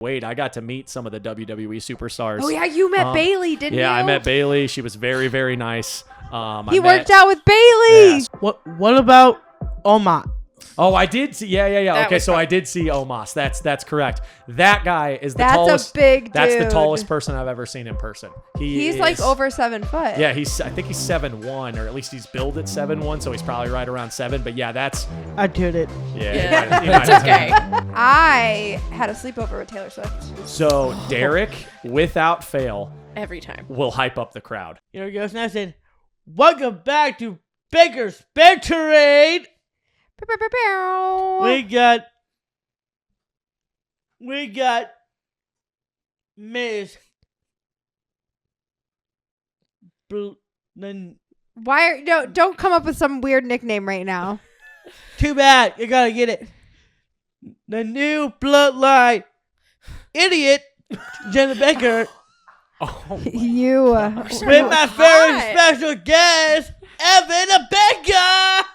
Wait, I got to meet some of the WWE superstars. Oh yeah, you met Bailey, didn't you? Yeah, I met Bailey. She was very, very nice. He worked out with Bailey. Yes. What about Oma? Oh, I did see. Yeah. That Okay, was so fun. I did see Omos. That's correct. That guy is the That's tallest. a big That's the dude. tallest person I've ever seen in person. He's is, like over 7 foot. Yeah, I think he's 7'1", or at least he's billed at 7'1", so he's probably right around 7. But yeah, that's I did it. yeah. It's okay. I had a sleepover with Taylor Swift. So Derek, without fail, Every time. will hype up the crowd. Here we go. And I said, welcome back to Baker's Banter. We got Miss Don't come up with some weird nickname right now. Too bad. You gotta get it. The new bloodline idiot, Jenna Baker, Oh, You. with my very special guest, Evan Baker.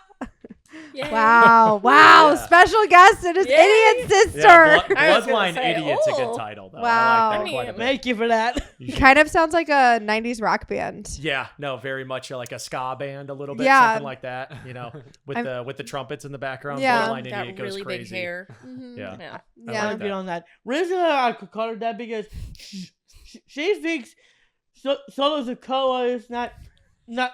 Yay. Wow. Yeah. Special guest and his Yay. idiot sister. yeah, I was gonna Bloodline say, Idiot's a good oh. title, though. Wow. I like that I quite a mean, bit. Thank you for that. You should- Kind of sounds like a 90s rock band. Yeah, no, very much like a ska band, a little bit, Yeah. something like that. You know, with the trumpets in the background. Yeah. Bloodline Got Idiot goes really crazy. big hair. Mhm. Yeah. Yeah. I Yeah. like I'm good that. on that. Originally, I could call her that because she thinks Solo Sokoa is not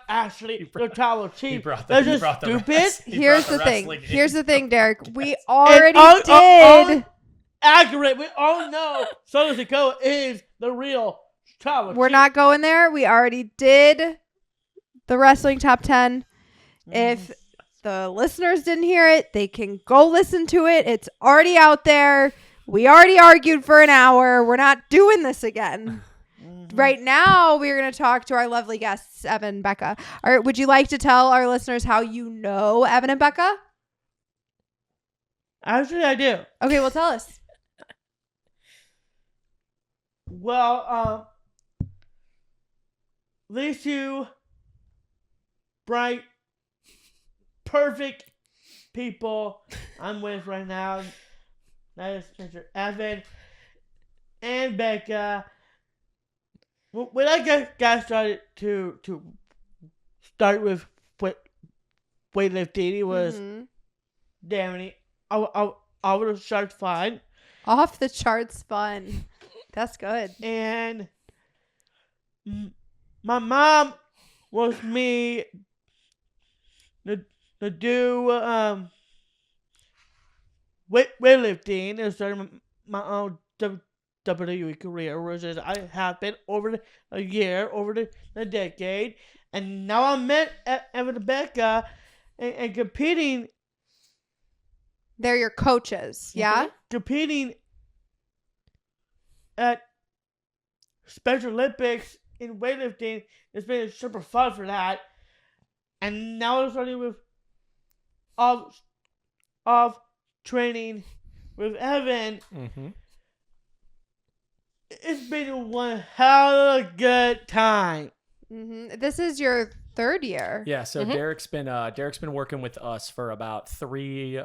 actually the travel He chief. brought They're he just brought the stupid. rest- he Here's brought the thing. wrestling in. Here's the thing, Derek. We already And did. accurate. We all know Solo Sokoa is the real travel We're chief. not going there. We already did the wrestling top 10. If the listeners didn't hear it, they can go listen to it. It's already out there. We already argued for an hour. We're not doing this again. Right now, we're going to talk to our lovely guests, Evan and Becca. Would you like to tell our listeners how you know Evan and Becca? Actually, I do. Okay, well, tell us. Well, these two bright, perfect people I'm with right now. That is Mr. Evan and Becca. When I got started to start with weightlifting, it was Mhm. damn it. I would have started fine. Off the charts fun. That's good. And my mom wants me to do weightlifting and start my own WWE career, which is I have been over a year, over the decade, and now I met Evan and Becca and competing They're your coaches, yeah? competing at Special Olympics in weightlifting. It's been super fun for that. And now I'm starting with of training with Evan. Mm-hmm. It's been one hell of a good time. This is your third year. Yeah, so Derek's been working with us for about 3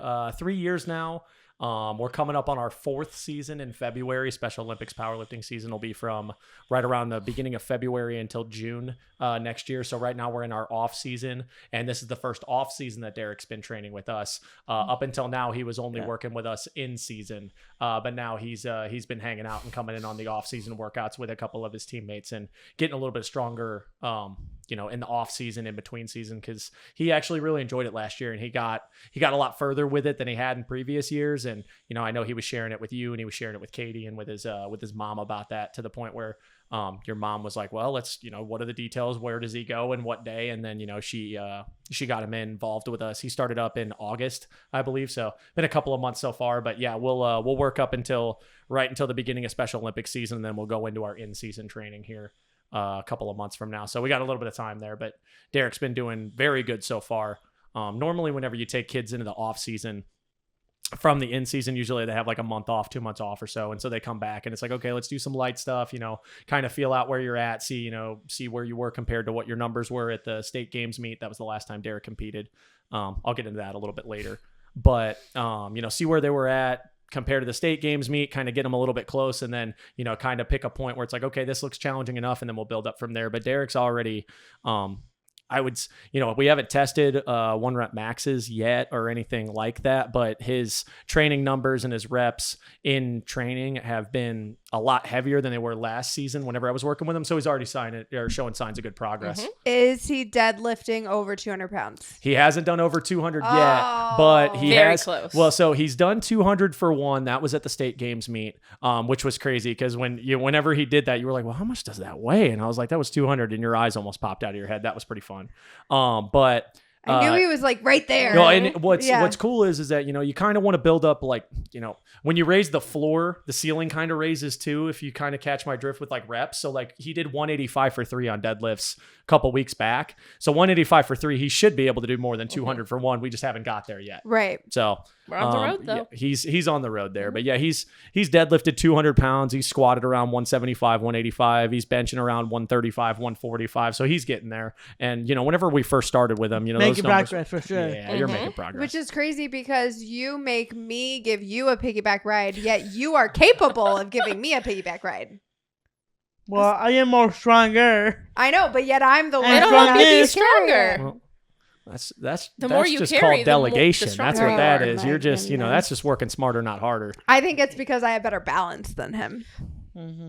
years now. We're coming up on our 4th season in February. Special Olympics powerlifting season will be from right around the beginning of February until June next year. So right now we're in our off season, and this is the first off season that Derek's been training with us. Up until now, he was only working with us in season, but now he's been hanging out and coming in on the off season workouts with a couple of his teammates and getting a little bit stronger. In the off season, in between season, because he actually really enjoyed it last year, and he got a lot further with it than he had in previous years. And I know he was sharing it with you, and he was sharing it with Katie and with his mom about that, to the point where your mom was like, well, let's what are the details, where does he go and what day? And then she got him involved with us. He started up in August, I believe, so been a couple of months so far. But yeah, we'll work up until the beginning of Special Olympics season, and then we'll go into our in-season training here a couple of months from now. So we got a little bit of time there, but Derek's been doing very good so far. Normally whenever you take kids into the off season from the in season, usually they have like a month off, 2 months off or so. And so they come back and it's like, okay, let's do some light stuff, kind of feel out where you're at, see where you were compared to what your numbers were at the state games meet. That was the last time Derek competed. I'll get into that a little bit later, but see where they were at, compare to the state games meet, kind of get them a little bit close, and then, kind of pick a point where it's like, okay, this looks challenging enough, and then we'll build up from there. But Derek's already, we haven't tested 1 rep maxes yet or anything like that, but his training numbers and his reps in training have been a lot heavier than they were last season whenever I was working with him. So he's already showing signs of good progress. Is he deadlifting over 200 pounds? He hasn't done over 200 yet, but he very has. Close. Well, so he's done 200 for one. That was at the state games meet, which was crazy because whenever he did that, you were like, well, how much does that weigh? And I was like, that was 200, and your eyes almost popped out of your head. That was pretty fun. But I knew he was like right there. No, and what's cool is that, you kind of want to build up, like, when you raise the floor, the ceiling kind of raises too, if you kind of catch my drift with like reps. So like he did 185 for 3 on deadlifts a couple weeks back. So 185 for 3, he should be able to do more than 200 for 1. We just haven't got there yet. Right. So we're on the road though. Yeah, he's on the road there, but yeah, he's deadlifted 200 pounds. He's squatted around 175, 185. He's benching around 135, 145. So he's getting there. And whenever we first started with him, making those numbers, progress for sure. yeah, you're making progress. Which is crazy because you make me give you a piggyback ride, yet you are capable of giving me a piggyback ride. Well, I am more stronger. I know, but yet I'm the one. I don't don't want you to be know. stronger. Well, that's The more you just carry, called the delegation. stronger That's what you that are. is. You're just, that's just working smarter, not harder. I think it's because I have better balance than him.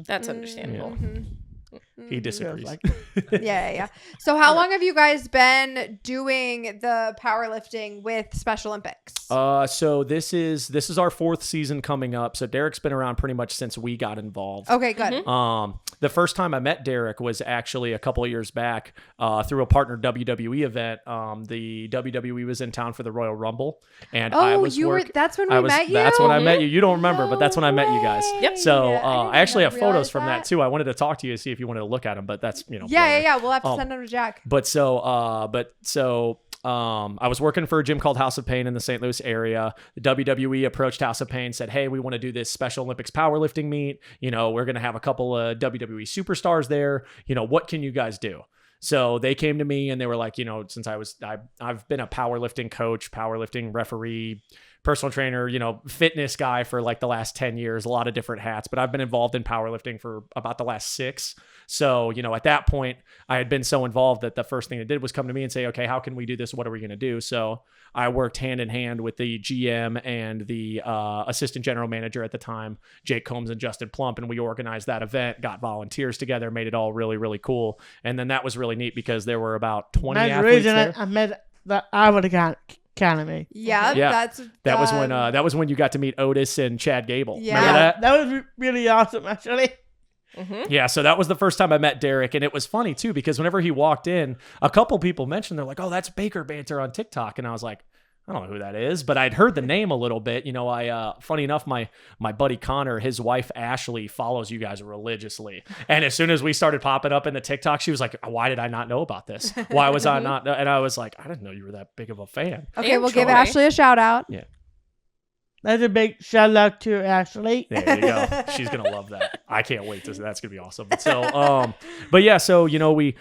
That's understandable. He disagrees. Like, Yeah. So how long have you guys been doing the powerlifting with Special Olympics? So this is our 4th season coming up. So Derek's been around pretty much since we got involved. Okay, good. The first time I met Derek was actually a couple of years back through a partner WWE event. The WWE was in town for the Royal Rumble, and I was that's when we met you? That's when I met you. You don't remember, but that's when I met you guys. Yep. So I I actually have didn't photos realize from that too. I wanted to talk to you to see if you wanted to look at them, but that's later. Yeah. We'll have to send them to Jack. I was working for a gym called House of Pain in the St. Louis area. The WWE approached House of Pain, said, hey, we want to do this Special Olympics powerlifting meet. We're going to have a couple of WWE superstars there. What can you guys do? So they came to me and they were like, since I've been a powerlifting coach, powerlifting referee, personal trainer, fitness guy for like the last 10 years, a lot of different hats, but I've been involved in powerlifting for about the last 6. So, at that point I had been so involved that the first thing they did was come to me and say, okay, how can we do this? What are we going to do? So I worked hand in hand with the GM and the assistant general manager at the time, Jake Combs and Justin Plump. And we organized that event, got volunteers together, made it all really, really cool. And then that was really neat because there were about 20 that's the athletes reason there. I met the Iowa Academy. Yeah. That was when you got to meet Otis and Chad Gable. Yeah. Remember that? That was really awesome, actually. Yeah, so that was the first time I met Derek, and it was funny too because whenever he walked in, a couple people mentioned, they're like, "Oh, that's Baker Banter on TikTok," and I was like, "I don't know who that is," but I'd heard the name a little bit. Funny enough, my buddy Connor, his wife Ashley, follows you guys religiously, and as soon as we started popping up in the TikTok, she was like, "Why did I not know about this? Why was I not?" And I was like, "I didn't know you were that big of a fan." Okay, And we'll give Troy. Ashley a shout out. Yeah. That's a big shout out to Ashley. There you go. She's gonna love that. I can't wait to. That's gonna be awesome. So, but yeah. So we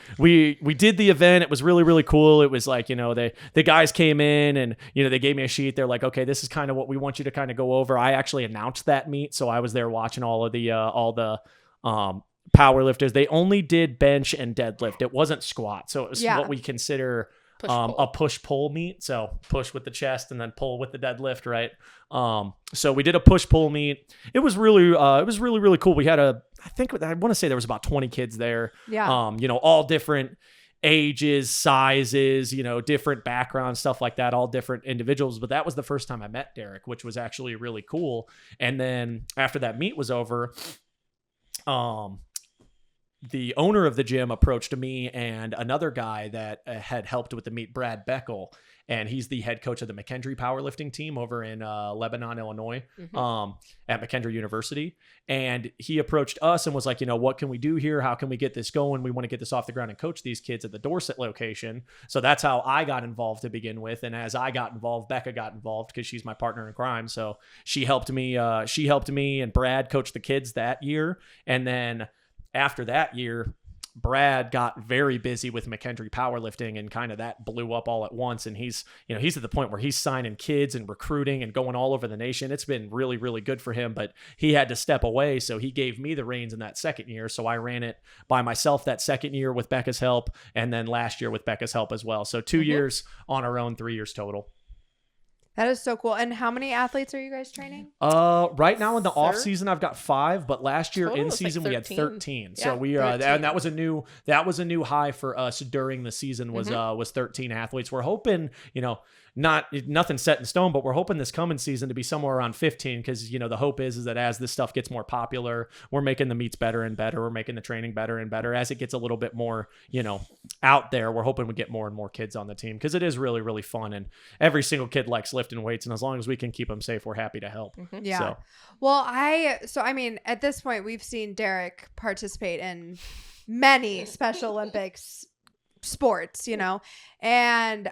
did the event. It was really, really cool. It was like the guys came in and they gave me a sheet. They're like, okay, this is kind of what we want you to kind of go over. I actually announced that meet, so I was there watching all the power lifters. They only did bench and deadlift. It wasn't squat. So it was what we consider a push-pull meet. So push with the chest and then pull with the deadlift, right? So we did a push-pull meet. It was really, really cool. We had I want to say there was about 20 kids there. Yeah. All different ages, sizes, different backgrounds, stuff like that, all different individuals. But that was the first time I met Derek, which was actually really cool. And then after that meet was over, the owner of the gym approached me and another guy that had helped with the meet, Brad Beckel, and he's the head coach of the McKendree powerlifting team over in Lebanon, Illinois, at McKendree University. And he approached us and was like, what can we do here? How can we get this going? We want to get this off the ground and coach these kids at the Dorset location. So that's how I got involved to begin with. And as I got involved, Becca got involved because she's my partner in crime. So she helped me. And Brad coached the kids that year. And then after that year, Brad got very busy with McKendree powerlifting, and kind of that blew up all at once. And he's at the point where he's signing kids and recruiting and going all over the nation. It's been really, really good for him, but he had to step away. So he gave me the reins in that second year. So I ran it by myself that second year with Becca's help, and then last year with Becca's help as well. So 2 years on our own, 3 years total. That is so cool. And how many athletes are you guys training? Right now in the off season, I've got 5, but last year Total in was like season we had 13. So Yeah, we 13. and that was a new high for us during the season was 13 athletes. We're hoping, nothing set in stone, but we're hoping this coming season to be somewhere around 15, because the hope is that as this stuff gets more popular, we're making the meets better and better, we're making the training better and better. As it gets a little bit more out there, we're hoping we get more and more kids on the team, because it is really, really fun, and every single kid likes lifting weights, and as long as we can keep them safe, we're happy to help. Yeah. So. Well, I mean, at this point, we've seen Derek participate in many Special Olympics sports, and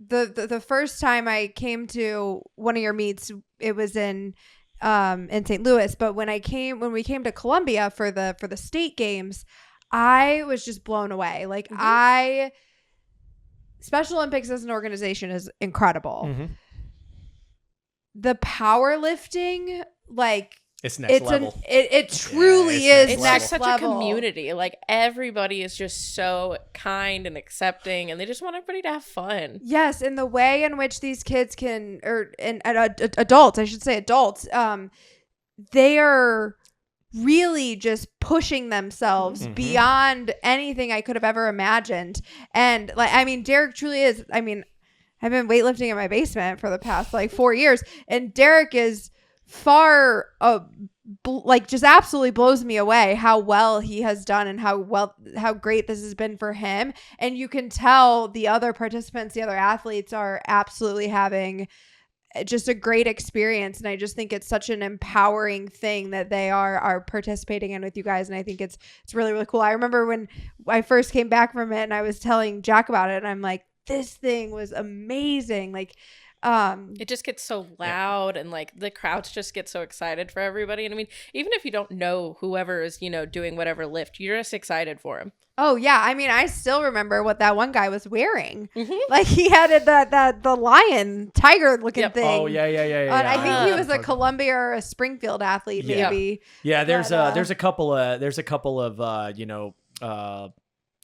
the first time I came to one of your meets, it was in St. Louis. But when we came to Columbia for the state games, I was just blown away. Like Special Olympics as an organization is incredible. Mm-hmm. The powerlifting, It's next level. It truly is. It's next like such level. a community. Like everybody is just so kind and accepting, and they just want everybody to have fun. Yes, and the way in which these kids adults, I should say adults, they are really just pushing themselves beyond anything I could have ever imagined. And Derek truly is. I mean, I've been weightlifting in my basement for the past 4 years, and Derek is far just absolutely blows me away how well he has done and how great this has been for him. And you can tell the other participants, the other athletes are absolutely having just a great experience. And I just think it's such an empowering thing that they are participating in with you guys. And I think it's really, really cool. I remember when I first came back from it and I was telling Jack about it, and I'm like, this thing was amazing. It just gets so loud, and the crowds just get so excited for everybody. And I mean, even if you don't know whoever is, doing whatever lift, you're just excited for him. Oh yeah. I mean, I still remember what that one guy was wearing. He had the lion tiger looking thing. Oh yeah. And I think he was a Columbia or a Springfield athlete, maybe. Yeah. There's a couple of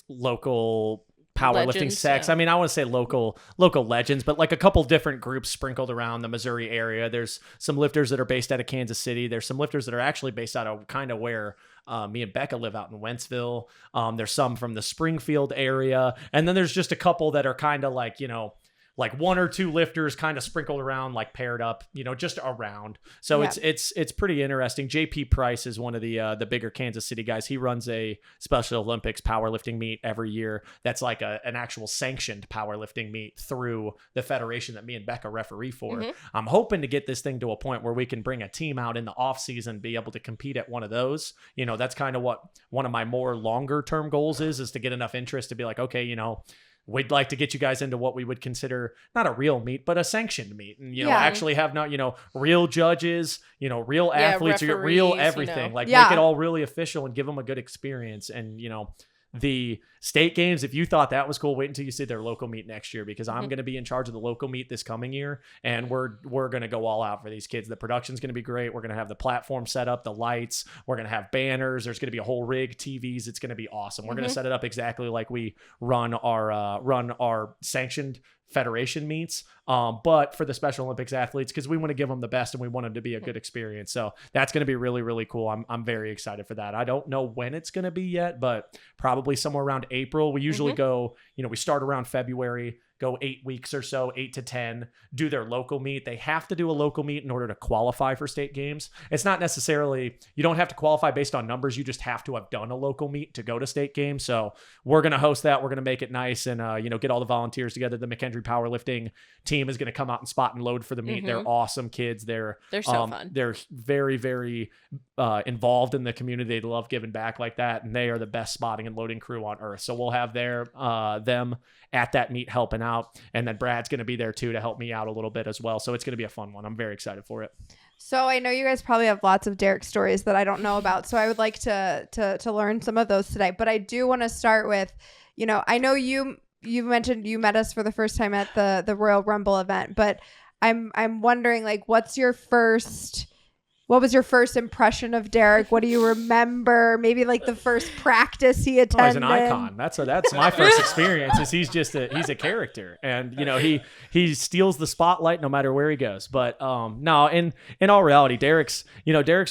local powerlifting Legends, sects. yeah. I mean, I want to say local legends, but a couple different groups sprinkled around the Missouri area. There's some lifters that are based out of Kansas City. There's some lifters that are actually based out of kind of where me and Becca live, out in Wentzville. There's some from the Springfield area. And then there's just a couple that are kind of one or two lifters kind of sprinkled around, paired up, just around. So it's pretty interesting. JP Price is one of the bigger Kansas City guys. He runs a Special Olympics powerlifting meet every year. That's an actual sanctioned powerlifting meet through the federation that me and Becca referee for. I'm hoping to get this thing to a point where we can bring a team out in the off season, be able to compete at one of those. That's kind of what one of my more longer term goals is to get enough interest to be like, okay, we'd like to get you guys into what we would consider not a real meet, but a sanctioned meet, and actually have not real judges, real athletes, real everything. Make it all really official and give them a good experience. And the state games, if you thought that was cool, wait until you see their local meet next year, because I'm going to be in charge of the local meet this coming year, and we're going to go all out for these kids. The production's going to be great. We're going to have the platform set up, the lights, we're going to have banners, there's going to be a whole rig, TVs. It's going to be awesome. We're going to set it up exactly like we run our sanctioned federation meets, but for the Special Olympics athletes, because we want to give them the best and we want them to be a good experience. So that's going to be really, really cool. I'm very excited for that. I don't know when it's going to be yet, but probably somewhere around April. We usually go, we start around February, go 8 weeks or so, 8 to 10, do their local meet. They have to do a local meet in order to qualify for state games. It's not necessarily, you don't have to qualify based on numbers. You just have to have done a local meet to go to state games. So we're going to host that. We're going to make it nice and, get all the volunteers together. The McKendree powerlifting team is going to come out and spot and load for the meet. They're awesome kids. They're so fun. They're very, very involved in the community. They love giving back like that. And they are the best spotting and loading crew on earth. So we'll have them at that meet helping out. And then Brad's going to be there too to help me out a little bit as well. So it's going to be a fun one. I'm very excited for it. So I know you guys probably have lots of Derek stories that I don't know about. So I would like to learn some of those today. But I do want to start with, I know you mentioned you met us for the first time at the Royal Rumble event, but I'm wondering, like, what was your first impression of Derek? What do you remember? Maybe like the first practice he attended. Oh, he's an icon. That's my first experience. Is he's a character, and he steals the spotlight no matter where he goes. But no, in all reality, Derek's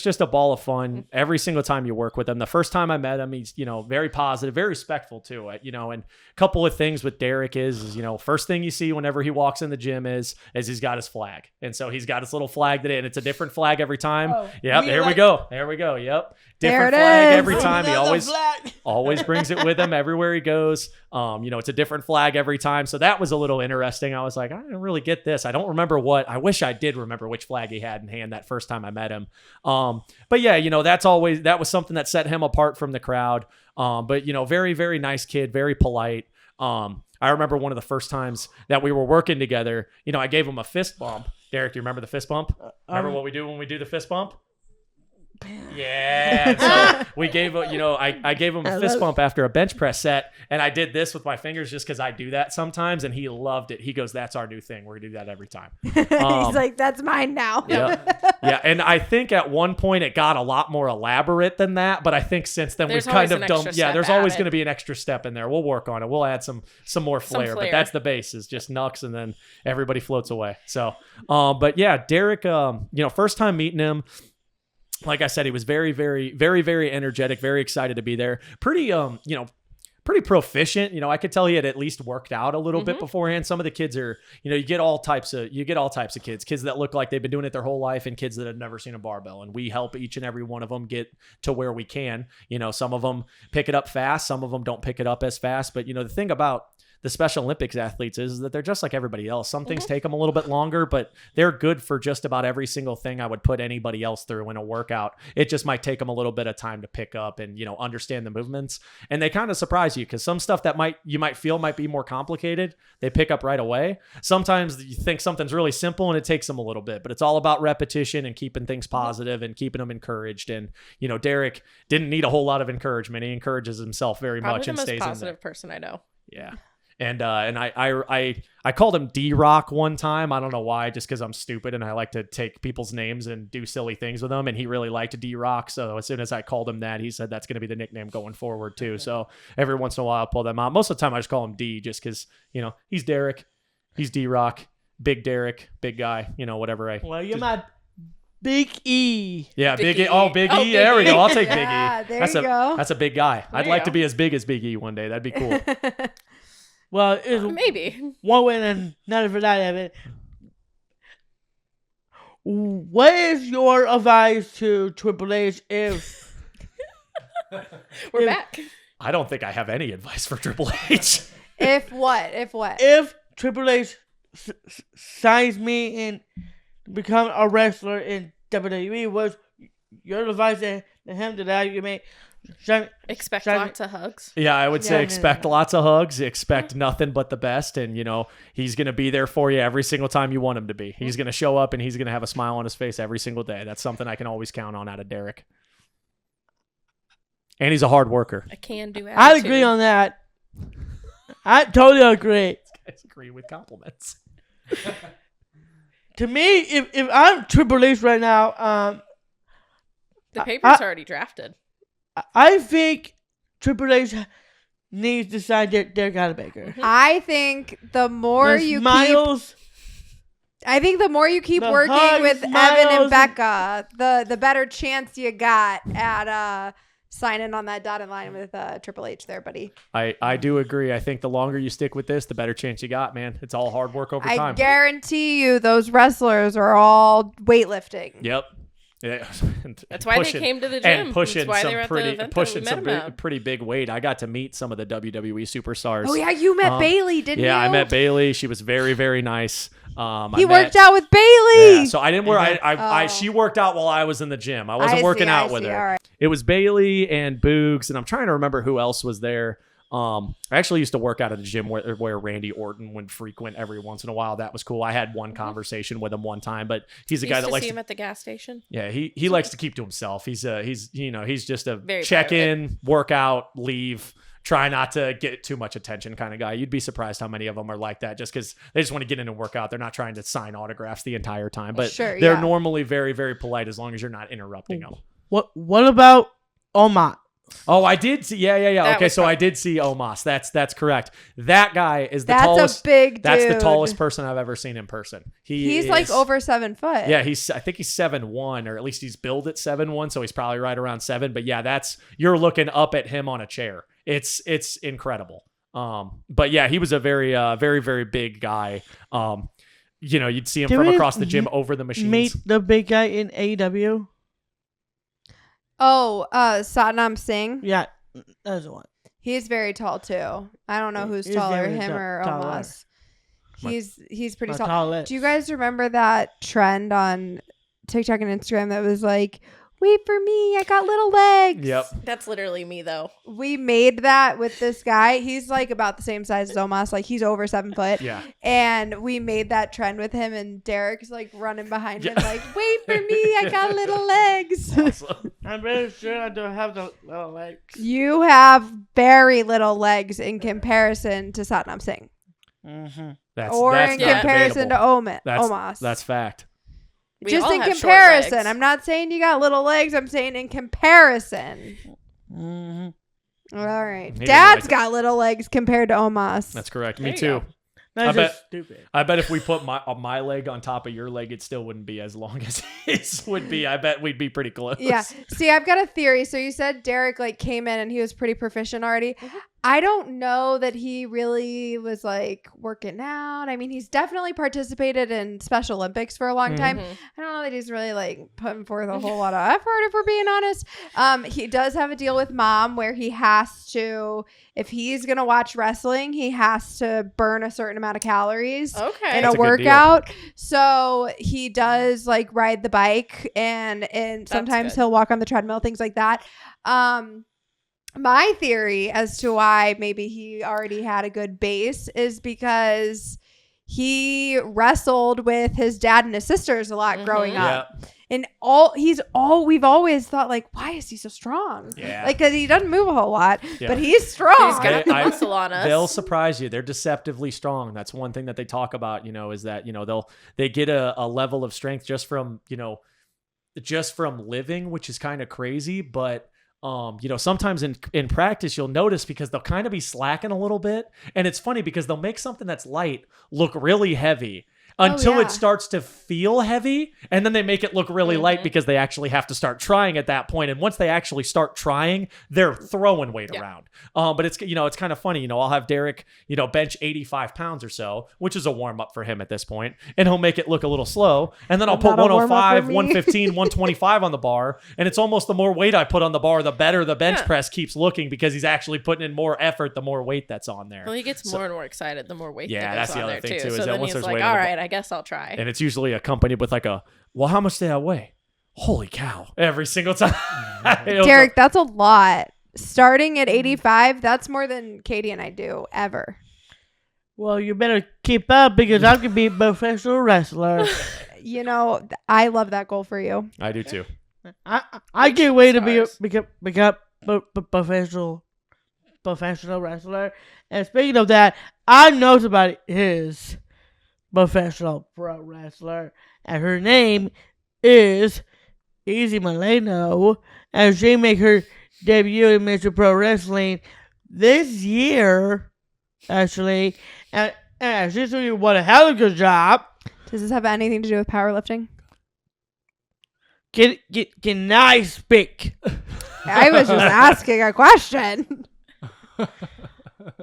just a ball of fun every single time you work with him. The first time I met him, he's very positive, very respectful to it. And a couple of things with Derek is first thing you see whenever he walks in the gym is he's got his flag, and so he's got his little flag today, and it's a different flag every time. Oh, yep, there we go. Yep, different flag every time. He always brings it with him everywhere he goes. It's a different flag every time. So that was a little interesting. I was like, I didn't really get this. I don't remember I wish I did remember which flag he had in hand that first time I met him. But yeah, that was something that set him apart from the crowd. But very, very nice kid, very polite. I remember one of the first times that we were working together, I gave him a fist bump. Derek, do you remember the fist bump? Remember what we do when we do the fist bump? Yeah. So we gave I gave him a fist bump after a bench press set, and I did this with my fingers just because I do that sometimes, and he loved it. He goes, "That's our new thing. We're gonna do that every time." He's like, "That's mine now." Yeah. And I think at one point it got a lot more elaborate than that, but I think since then we've kind of done. Yeah, there's always going to be an extra step in there. We'll work on it. We'll add some more flair, but that's the base. Is just knucks, and then everybody floats away. So, but yeah, Derek. First time meeting him. Like I said, he was very, very, very, very energetic, very excited to be there. Pretty proficient. I could tell he had at least worked out a little bit beforehand. Some of the kids are, you get all types of kids that look like they've been doing it their whole life, and kids that have never seen a barbell. And we help each and every one of them get to where we can. Some of them pick it up fast. Some of them don't pick it up as fast. But, the thing about the Special Olympics athletes is that they're just like everybody else. Some things take them a little bit longer, but they're good for just about every single thing I would put anybody else through in a workout. It just might take them a little bit of time to pick up and, understand the movements. And they kind of surprise you because some stuff that you might feel might be more complicated, they pick up right away. Sometimes you think something's really simple and it takes them a little bit, but it's all about repetition and keeping things positive and keeping them encouraged. And, Derek didn't need a whole lot of encouragement. He encourages himself very much and stays in there. Probably the most positive person I know. Yeah. And I called him D-Rock one time. I don't know why, just because I'm stupid and I like to take people's names and do silly things with them. And he really liked D-Rock. So as soon as I called him that, he said that's going to be the nickname going forward too. So every once in a while I'll pull them out. Most of the time I just call him D just because, he's Derek. He's D-Rock. Big Derek. Big guy. Whatever. Well, you're my Big E. Yeah, Big E. Oh, Big E. There we go. I'll take Big E. There you go. That's a big guy. I'd like to be as big as Big E one day. That'd be cool. Well, maybe one way and another for that of it. What is your advice to Triple H if we're back? I don't think I have any advice for Triple H. If what? If Triple H signs me and become a wrestler in WWE, what's your advice to him that you may? Expect lots of hugs. Yeah, I would say expect lots of hugs. Expect nothing but the best. And, he's going to be there for you every single time you want him to be. He's going to show up and he's going to have a smile on his face every single day. That's something I can always count on out of Derek. And he's a hard worker. A can-do attitude. I agree on that. I totally agree. These guys agree with compliments. To me, if I'm Triple H right now, the paper's already drafted. I think Triple H needs to sign Derek Baker. I think the more you keep working hugs, with smiles, Evan and Becca, the better chance you got at signing on that dotted line with Triple H there, buddy. I do agree. I think the longer you stick with this, the better chance you got, man. It's all hard work over time. I guarantee you those wrestlers are all weightlifting. Yep. Yeah. That's why they came to the gym. And pushing That's why some they were pretty big weight. I got to meet some of the WWE superstars. Oh yeah, you met Bailey, didn't you? Yeah, I met Bailey. She was very, very nice. He worked out with Bailey. Yeah, so I didn't work. She worked out while I was in the gym. I wasn't working out with her. Right. It was Bailey and Boogs, and I'm trying to remember who else was there. I actually used to work out at a gym where Randy Orton would frequent every once in a while. That was cool. I had one conversation with him one time, but he's a guy that likes see to him at the gas station. Yeah, he likes to keep to himself. He's just a Very check private. in, workout, leave, try not to get too much attention kind of guy. You'd be surprised how many of them are like that just because they just want to get in and work out. They're not trying to sign autographs the entire time, but Sure, they're yeah. normally very, very polite as long as you're not interrupting them. What about Omot? Oh, I did see. Yeah. That Okay, was so fun. I did see Omos. That's correct. That guy is the That's tallest. a big dude. That's the tallest person I've ever seen in person. He's like over 7 foot. Yeah, I think he's 7'1", or at least he's billed at 7'1", so he's probably right around 7. But yeah, you're looking up at him on a chair. It's incredible. But yeah, he was a very, very, very big guy. You'd see him Did from we across the gym over the machines. Meet the big guy in AEW? Oh, Satnam Singh. Yeah, that's the one. He's very tall too. I don't know who's He's taller, very him or taller. Omos. He's pretty My tall. tallest. Do you guys remember that trend on TikTok and Instagram that was like, "Wait for me, I got little legs"? Yep. That's literally me though. We made that with this guy. He's like about the same size as Omos. Like he's over 7 foot. Yeah. And we made that trend with him, and Derek's like running behind him, like, "Wait for me, I got little legs." Awesome. I'm very sure I don't have the little legs. You have very little legs in comparison to Satnam Singh, Mm-hmm. That's or that's in not comparison to debatable. Omos. That's fact. We Just all in have short comparison. legs. I'm not saying you got little legs. I'm saying in comparison. Mm-hmm. All right. He didn't Dad's like it. got little legs compared to Omos. That's correct. There Me you too. go. That's I bet- just stupid. I bet if we put my leg on top of your leg, it still wouldn't be as long as his would be. I bet we'd be pretty close. Yeah. See, I've got a theory. So you said Derek like came in and he was pretty proficient already. Mhm. I don't know that he really was like working out. I mean, he's definitely participated in Special Olympics for a long time. Mhm. I don't know that he's really like putting forth a whole lot of effort, if we're being honest. He does have a deal with mom where he has to, if he's going to watch wrestling, he has to burn a certain amount of calories Okay. in That's a a good deal. workout. So he does like ride the bike and sometimes good. he'll walk on the treadmill, things like that. My theory as to why maybe he already had a good base is because he wrestled with his dad and his sisters a lot growing Mhm. up. And we've always thought like, why is he so strong? Yeah. Like, cause he doesn't move a whole lot, Yeah. but he's strong. He's got the muscle on us. They'll surprise you. They're deceptively strong. That's one thing that they talk about, is that, they get a level of strength just from living, which is kind of crazy. But, sometimes in practice, you'll notice because they'll kind of be slacking a little bit. And it's funny because they'll make something that's light look really heavy until yeah. it starts to feel heavy. And then they make it look really light because they actually have to start trying at that point. And once they actually start trying, they're throwing weight around. But it's, it's kind of funny, I'll have Derek, bench 85 pounds or so, which is a warm up for him at this point. And he'll make it look a little slow. And then I'll put Not a warm-up 105, for me. 115, 125 on the bar. And it's almost the more weight I put on the bar, the better the bench press keeps looking because he's actually putting in more effort, the more weight that's on there. Well, he gets more and more excited the more weight Yeah, that that's goes the on other there thing, too. too, is So that then once he's there's like, weight all on the right, I guess I'll try. And it's usually accompanied with like well, how much did I weigh? Holy cow. Every single time. Derek, that's a lot. Starting at 85, that's more than Katie and I do ever. Well, you better keep up because I could be a professional wrestler. I love that goal for you. I do too. I can't wait to stars. become professional wrestler. And speaking of that, I know somebody is professional pro wrestler, and her name is Easy Milano, and she make her debut in Mr. Pro Wrestling this year, actually, and she's doing what a hell of a good job. Does this have anything to do with powerlifting? Can I speak? I was just asking a question.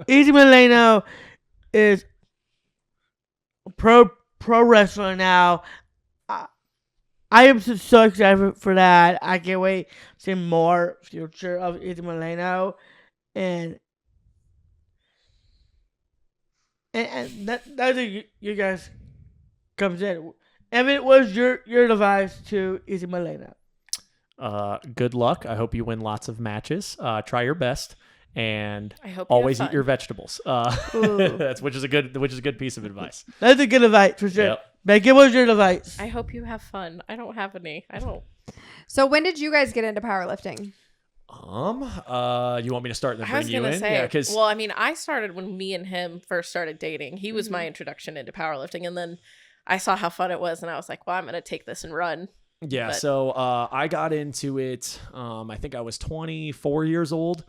Easy Milano is a pro wrestler now. I am so excited for that. I can't wait to see more future of Easy Milano, and that's where you guys comes in. Evan, what's your advice to Easy Milano? Good luck. I hope you win lots of matches. Try your best. and I hope you always have eat your fun. vegetables. Ooh. Which is a good piece of advice. That's a good advice for sure. Yep. Becky, what's your advice? I hope you have fun. I don't have any. I don't. So when did you guys get into powerlifting? You want me to start and then I was bring you gonna in? say, Yeah, because well, I mean, I started when me and him first started dating. He was my introduction into powerlifting, and then I saw how fun it was, and I was like, well, I'm gonna take this and run. yeah, But- so I got into it. I think I was 24 years old.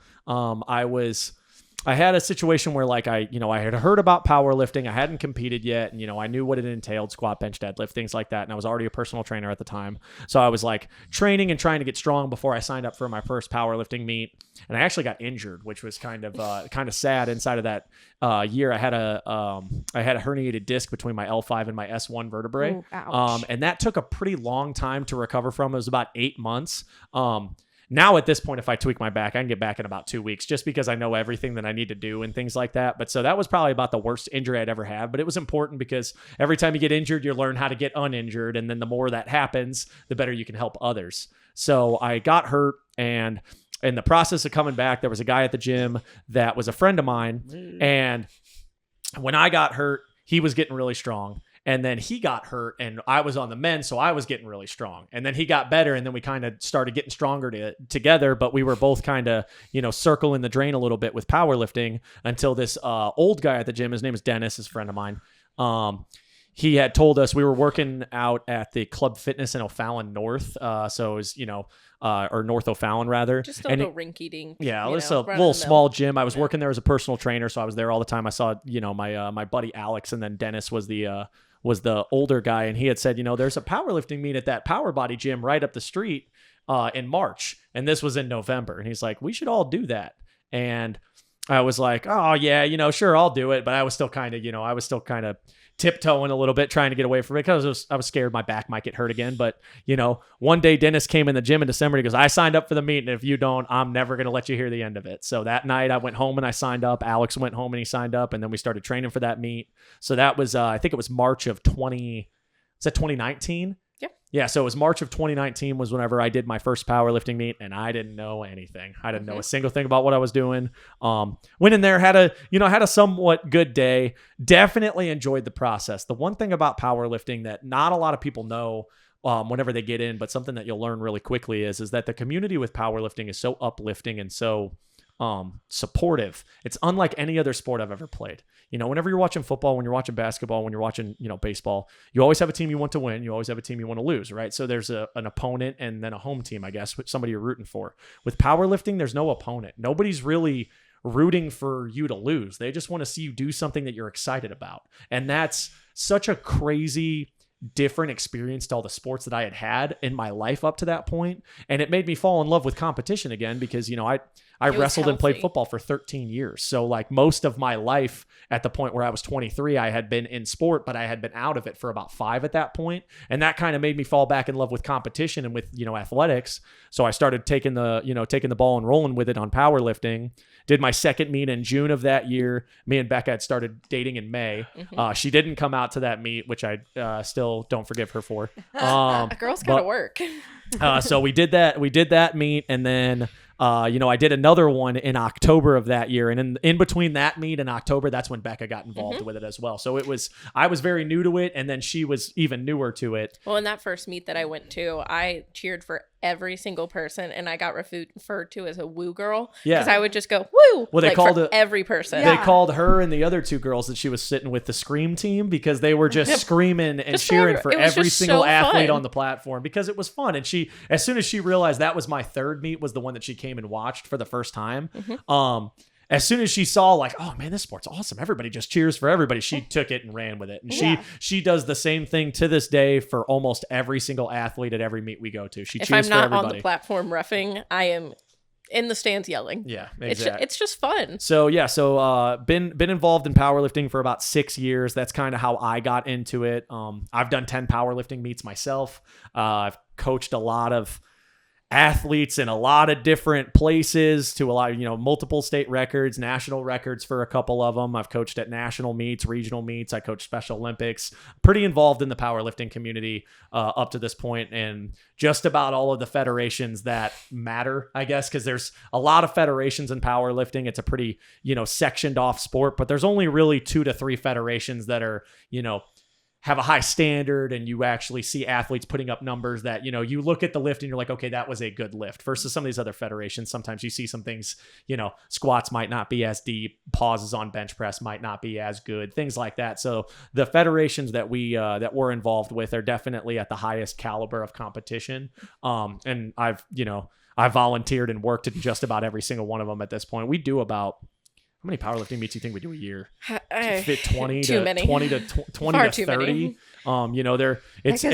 I had a situation where like I had heard about powerlifting. I hadn't competed yet. And, I knew what it entailed, squat, bench, deadlift, things like that. And I was already a personal trainer at the time. So I was like training and trying to get strong before I signed up for my first powerlifting meet. And I actually got injured, which was kind of sad. Inside of that year, I had a herniated disc between my L5 and my S1 vertebrae. Ooh, ouch. And that took a pretty long time to recover from. It was about 8 months. Now at this point, if I tweak my back, I can get back in about 2 weeks just because I know everything that I need to do and things like that. But so that was probably about the worst injury I'd ever had. But it was important because every time you get injured, you learn how to get uninjured. And then the more that happens, the better you can help others. So I got hurt, and in the process of coming back, there was a guy at the gym that was a friend of mine. And when I got hurt, he was getting really strong. And then he got hurt, and I was on the men, so I was getting really strong. And then he got better, and then we kind of started getting stronger together. But we were both kind of, circling the drain a little bit with powerlifting until this old guy at the gym, his name is Dennis, his friend of mine. He had told us we were working out at the Club Fitness in O'Fallon North. So it was, or North O'Fallon rather. Just a and little rinky dink. yeah, it was a little small gym. I was working there as a personal trainer, so I was there all the time. I saw, my buddy Alex, and then Dennis was the older guy, and he had said, there's a powerlifting meet at that Power Body gym right up the street in March, and this was in November, and he's like, we should all do that. And I was like, oh yeah, sure, I'll do it. But I was still kind of tiptoeing a little bit, trying to get away from it because I was scared my back might get hurt again. But one day Dennis came in the gym in December. He goes, I signed up for the meet, and if you don't, I'm never going to let you hear the end of it. So that night I went home and I signed up. Alex went home and he signed up, and then we started training for that meet. So that was I think it was March of 2019. Yeah, so it was March of 2019 was whenever I did my first powerlifting meet, and I didn't know anything. I didn't know a single thing about what I was doing. Went in there, had a somewhat good day. Definitely enjoyed the process. The one thing about powerlifting that not a lot of people know whenever they get in, but something that you'll learn really quickly is that the community with powerlifting is so uplifting and so supportive. It's unlike any other sport I've ever played. Whenever you're watching football, when you're watching basketball, when you're watching, baseball, you always have a team you want to win. You always have a team you want to lose, right? So there's an opponent and then a home team, I guess, somebody you're rooting for. With powerlifting, there's no opponent. Nobody's really rooting for you to lose. They just want to see you do something that you're excited about. And that's such a crazy different experience to all the sports that I had in my life up to that point. And it made me fall in love with competition again because, I wrestled and played football for 13 years. So like most of my life at the point where I was 23, I had been in sport, but I had been out of it for about 5 at that point. And that kind of made me fall back in love with competition and with, athletics. So I started taking the ball and rolling with it on powerlifting. Did my second meet in June of that year. Me and Becca had started dating in May. She didn't come out to that meet, which I still don't forgive her for. A girl's got to work. So we did that meet, and then I did another one in October of that year, and in between that meet and October, that's when Becca got involved with it as well. So I was very new to it, and then she was even newer to it. Well, in that first meet that I went to, I cheered for every single person, and I got referred to as a woo girl because I would just go woo. Well, they called every person. They called her and the other 2 girls that she was sitting with the scream team because they were just screaming and cheering for every single athlete on the platform because it was fun. And she, as soon as she realized that was my third meet, was the one that she came and watched for the first time. As soon as she saw like, oh man, this sport's awesome, everybody just cheers for everybody, she took it and ran with it. And she does the same thing to this day for almost every single athlete at every meet we go to. She cheers for everybody. If I'm not on the platform reffing, I am in the stands yelling. Yeah, exactly. It's just fun. So been involved in powerlifting for about 6 years. That's kind of how I got into it. I've done 10 powerlifting meets myself. I've coached a lot of athletes in a lot of different places to a lot of, multiple state records, national records for a couple of them. I've coached at national meets, regional meets. I coached Special Olympics, pretty involved in the powerlifting community up to this point, and just about all of the federations that matter, I guess, because there's a lot of federations in powerlifting. It's a pretty, sectioned off sport, but there's only really 2 to 3 federations that are, have a high standard, and you actually see athletes putting up numbers that, you look at the lift and you're like, okay, that was a good lift, versus some of these other federations. Sometimes you see some things, squats might not be as deep, pauses on bench press might not be as good, things like that. So the federations that we're involved with are definitely at the highest caliber of competition. And I volunteered and worked at just about every single one of them at this point. We do about, how many powerlifting meets do you think we do a year? Fit 20 too to many. 20 to 20 Far to too 30. many.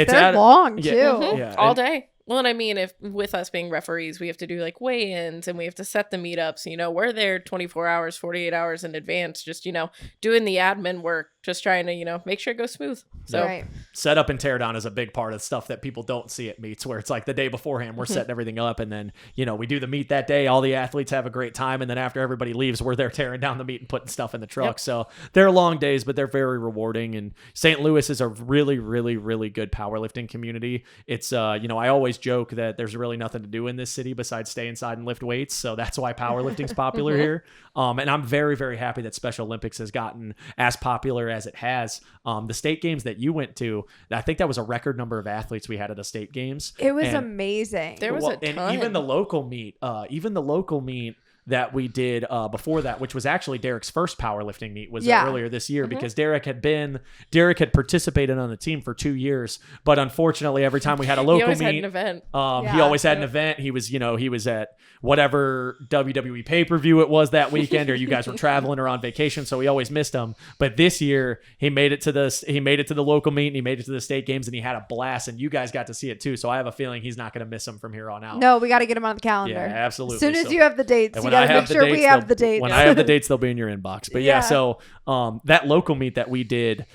They're long too. Yeah, All and- day. Well, and I mean, if with us being referees, we have to do like weigh-ins and we have to set the meetups. We're there 24 hours, 48 hours in advance, just, doing the admin work, just trying to, make sure it goes smooth. So Right. Setup and teardown is a big part of stuff that people don't see at meets, where it's like the day beforehand, we're setting everything up, and then, we do the meet that day. All the athletes have a great time, and then after everybody leaves, we're there tearing down the meet and putting stuff in the truck. Yep. So they're long days, but they're very rewarding. And St. Louis is a really, really, really good powerlifting community. It's, I always joke that there's really nothing to do in this city besides stay inside and lift weights. So that's why powerlifting's popular here. And I'm very, very happy that Special Olympics has gotten as popular as it has. The state games that you went to, I think that was a record number of athletes we had at the state games. It was And- amazing. there was a ton. And even the local meet that we did before that, which was actually Derek's first powerlifting meet, was earlier this year, because Derek had participated on the team for 2 years, but unfortunately every time we had a local he always meet, had an event. he always had an event. He was, he was at whatever WWE pay-per-view it was that weekend, or you guys were traveling or on vacation, so we always missed him. But this year he made it to the local meet, and he made it to the state games, and he had a blast, and you guys got to see it too. So I have a feeling he's not going to miss him from here on out. No, we got to get him on the calendar. Yeah, absolutely. As soon as So- you have the dates, and you when I got to make have the sure we dates, have the dates. When I have the dates, they'll be in your inbox. But yeah, Yeah. so that local meet that we did,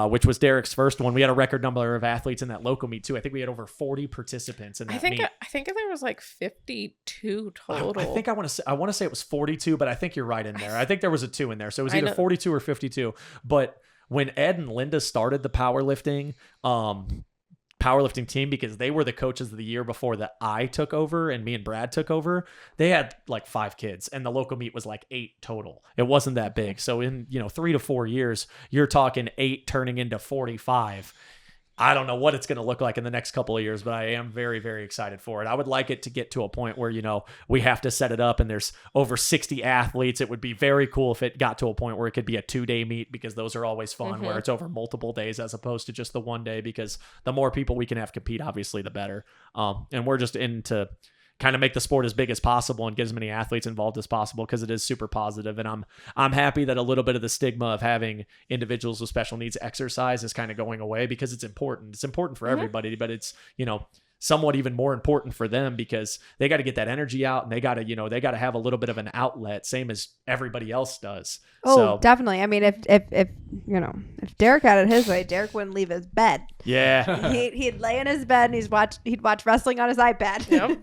which was Derek's first one, we had a record number of athletes in that local meet too. I think we had over 40 participants in that meet. I think there was like 52 total. I think I want to say it was 42, but I think you're right in there. I think there was a 2 in there, so it was I either know. 42 or 52. But when Ed and Linda started the powerlifting team, because they were the coaches of the year before that I took over and me and Brad took over, they had like 5 kids, and the local meet was like 8 total. It wasn't that big. So in 3 to 4 years, you're talking 8 turning into 45. I don't know what it's going to look like in the next couple of years, but I am very, very excited for it. I would like it to get to a point where, we have to set it up and there's over 60 athletes. It would be very cool if it got to a point where it could be a 2-day meet, because those are always fun, where it's over multiple days as opposed to just the 1 day, because the more people we can have compete, obviously the better. And we're just into kind of make the sport as big as possible and get as many athletes involved as possible, because it is super positive. And I'm happy that a little bit of the stigma of having individuals with special needs exercise is kind of going away, because it's important. It's important for everybody, but it's, somewhat even more important for them, because they got to get that energy out, and they got to have a little bit of an outlet, same as everybody else does. Oh, So, definitely. I mean, if Derek had it his way, Derek wouldn't leave his bed. yeah, He'd lay in his bed and he'd watch wrestling on his iPad. Yep.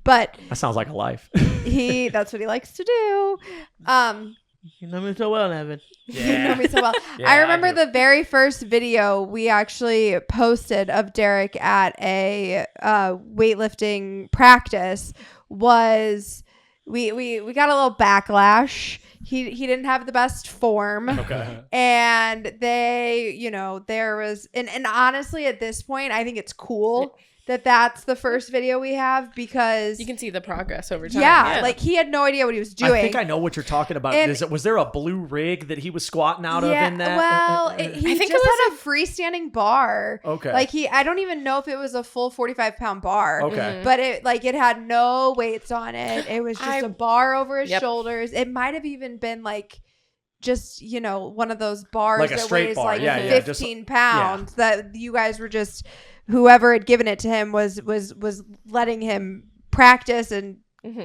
But that sounds like a life. that's what he likes to do. You know me so well, Evan. You know me so well. Yeah, I remember I do. the very first video we actually posted of Derek at a weightlifting practice was we got a little backlash. He didn't have the best form. Okay. And there was and honestly at this point I think it's cool that that's the first video we have, because You can see the progress over time. yeah, like he had no idea what he was doing. I think I know what you're talking about. And- Was there a blue rig that he was squatting out of in that? Well, he I think just it had a freestanding bar. Okay. Like I don't even know if it was a full 45-pound bar. Okay. But it had no weights on it. It was just a bar over his Yep. shoulders. It might have even been like just, one of those bars Like a that straight weighs bar. like Yeah, yeah, just- 15 pounds that you guys were just, whoever had given it to him was letting him practice and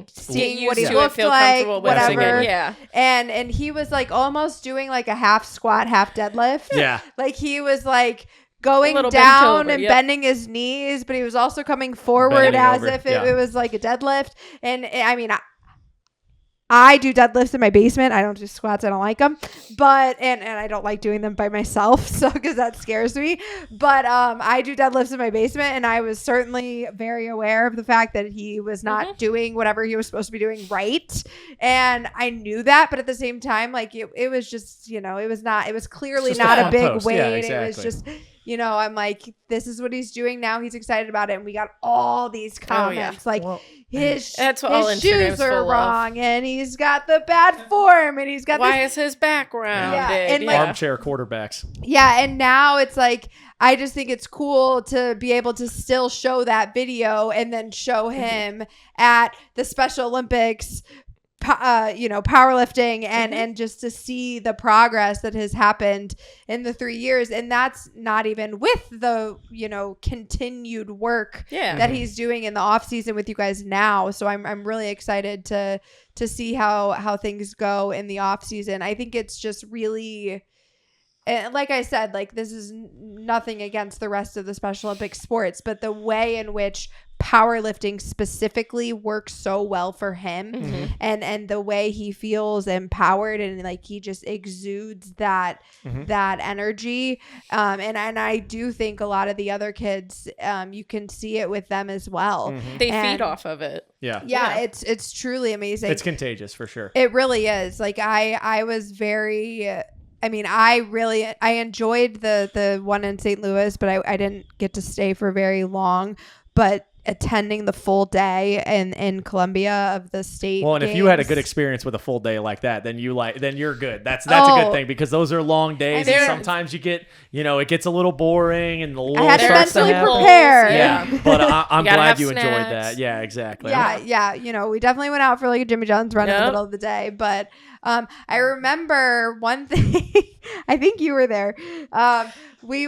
seeing Get what he used to it, looked feel like, comfortable with it. whatever. Yeah. And he was like almost doing like a half squat, half deadlift. Yeah. Like he was like going little bent down over, and yep. bending his knees, but he was also coming forward Bending as over, if it, yeah. it was like a deadlift. And I mean, I do deadlifts in my basement. I don't do squats. I don't like them, but and I don't like doing them by myself, so because that scares me. But I do deadlifts in my basement, and I was certainly very aware of the fact that he was not doing whatever he was supposed to be doing right, and I knew that. But at the same time, like it was just it was clearly It's just not a a fun big post. weight. Yeah, It was exactly. just. I'm like, this is what he's doing now. He's excited about it, and we got all these comments like. Well, His what all shoes Instagram's are full of. wrong, and he's got the bad form, and he's got Why this. is his background? Yeah, and, like, Armchair quarterbacks. Yeah, and now it's like I just think it's cool to be able to still show that video and then show him at the Special Olympics. Powerlifting and just to see the progress that has happened in the 3 years, and that's not even with the continued work that he's doing in the off season with you guys now. So I'm really excited to see how things go in the off season. I think it's just really. And like I said, like this is nothing against the rest of the Special Olympics sports, but the way in which powerlifting specifically works so well for him and the way he feels empowered and like he just exudes that energy. And I do think a lot of the other kids, you can see it with them as well. They feed off of it. Yeah. It's truly amazing. It's contagious for sure. It really is. Like I was very. I mean, I enjoyed the one in St. Louis, but I didn't get to stay for very long. But attending the full day in Columbia of the state. Well, and if you had a good experience with a full day like that, then you're good. That's a good thing because those are long days, and sometimes you get it gets a little boring and the little I had to starts mentally happen. prepare. Yeah, but I'm You gotta glad have you enjoyed snacks. that. Yeah, exactly. Yeah. We definitely went out for like a Jimmy John's run in the middle of the day. But I remember one thing. I think you were there. He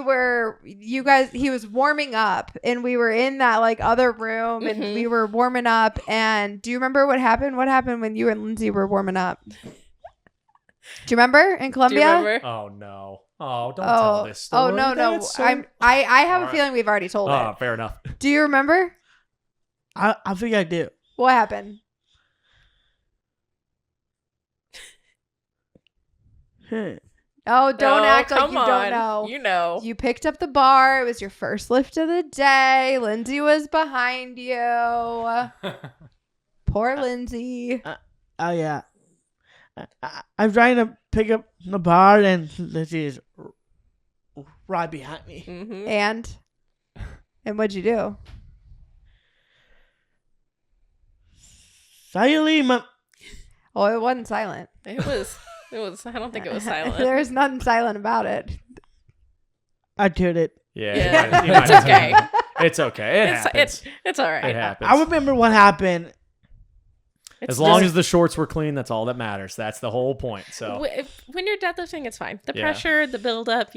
was warming up, and we were in that like other room, and we were warming up. And do you remember what happened? What happened when you and Lindsay were warming up? Do you remember in Columbia? Do you remember? Oh no. Oh, don't tell this story. Oh no. That's so- I have a feeling we've already told Oh, it. fair enough. Do you remember I think I do. what happened? Oh, don't act like come you on. don't know. You know. You picked up the bar. It was your first lift of the day. Lindsay was behind you. Poor Lindsay. Oh yeah. I'm trying to pick up the bar, and Lizzie is right behind me. And what'd you do? Silent. Oh, it wasn't silent. It was. I don't think it was silent. There's nothing silent about it. I did it. Yeah. you It's might- okay. It's okay. It happens. It's all right. It happens. I remember what happened. It's As long just- as the shorts were clean, that's all that matters. That's the whole point. So when you're deadlifting, it's fine. The Yeah. pressure, the build up,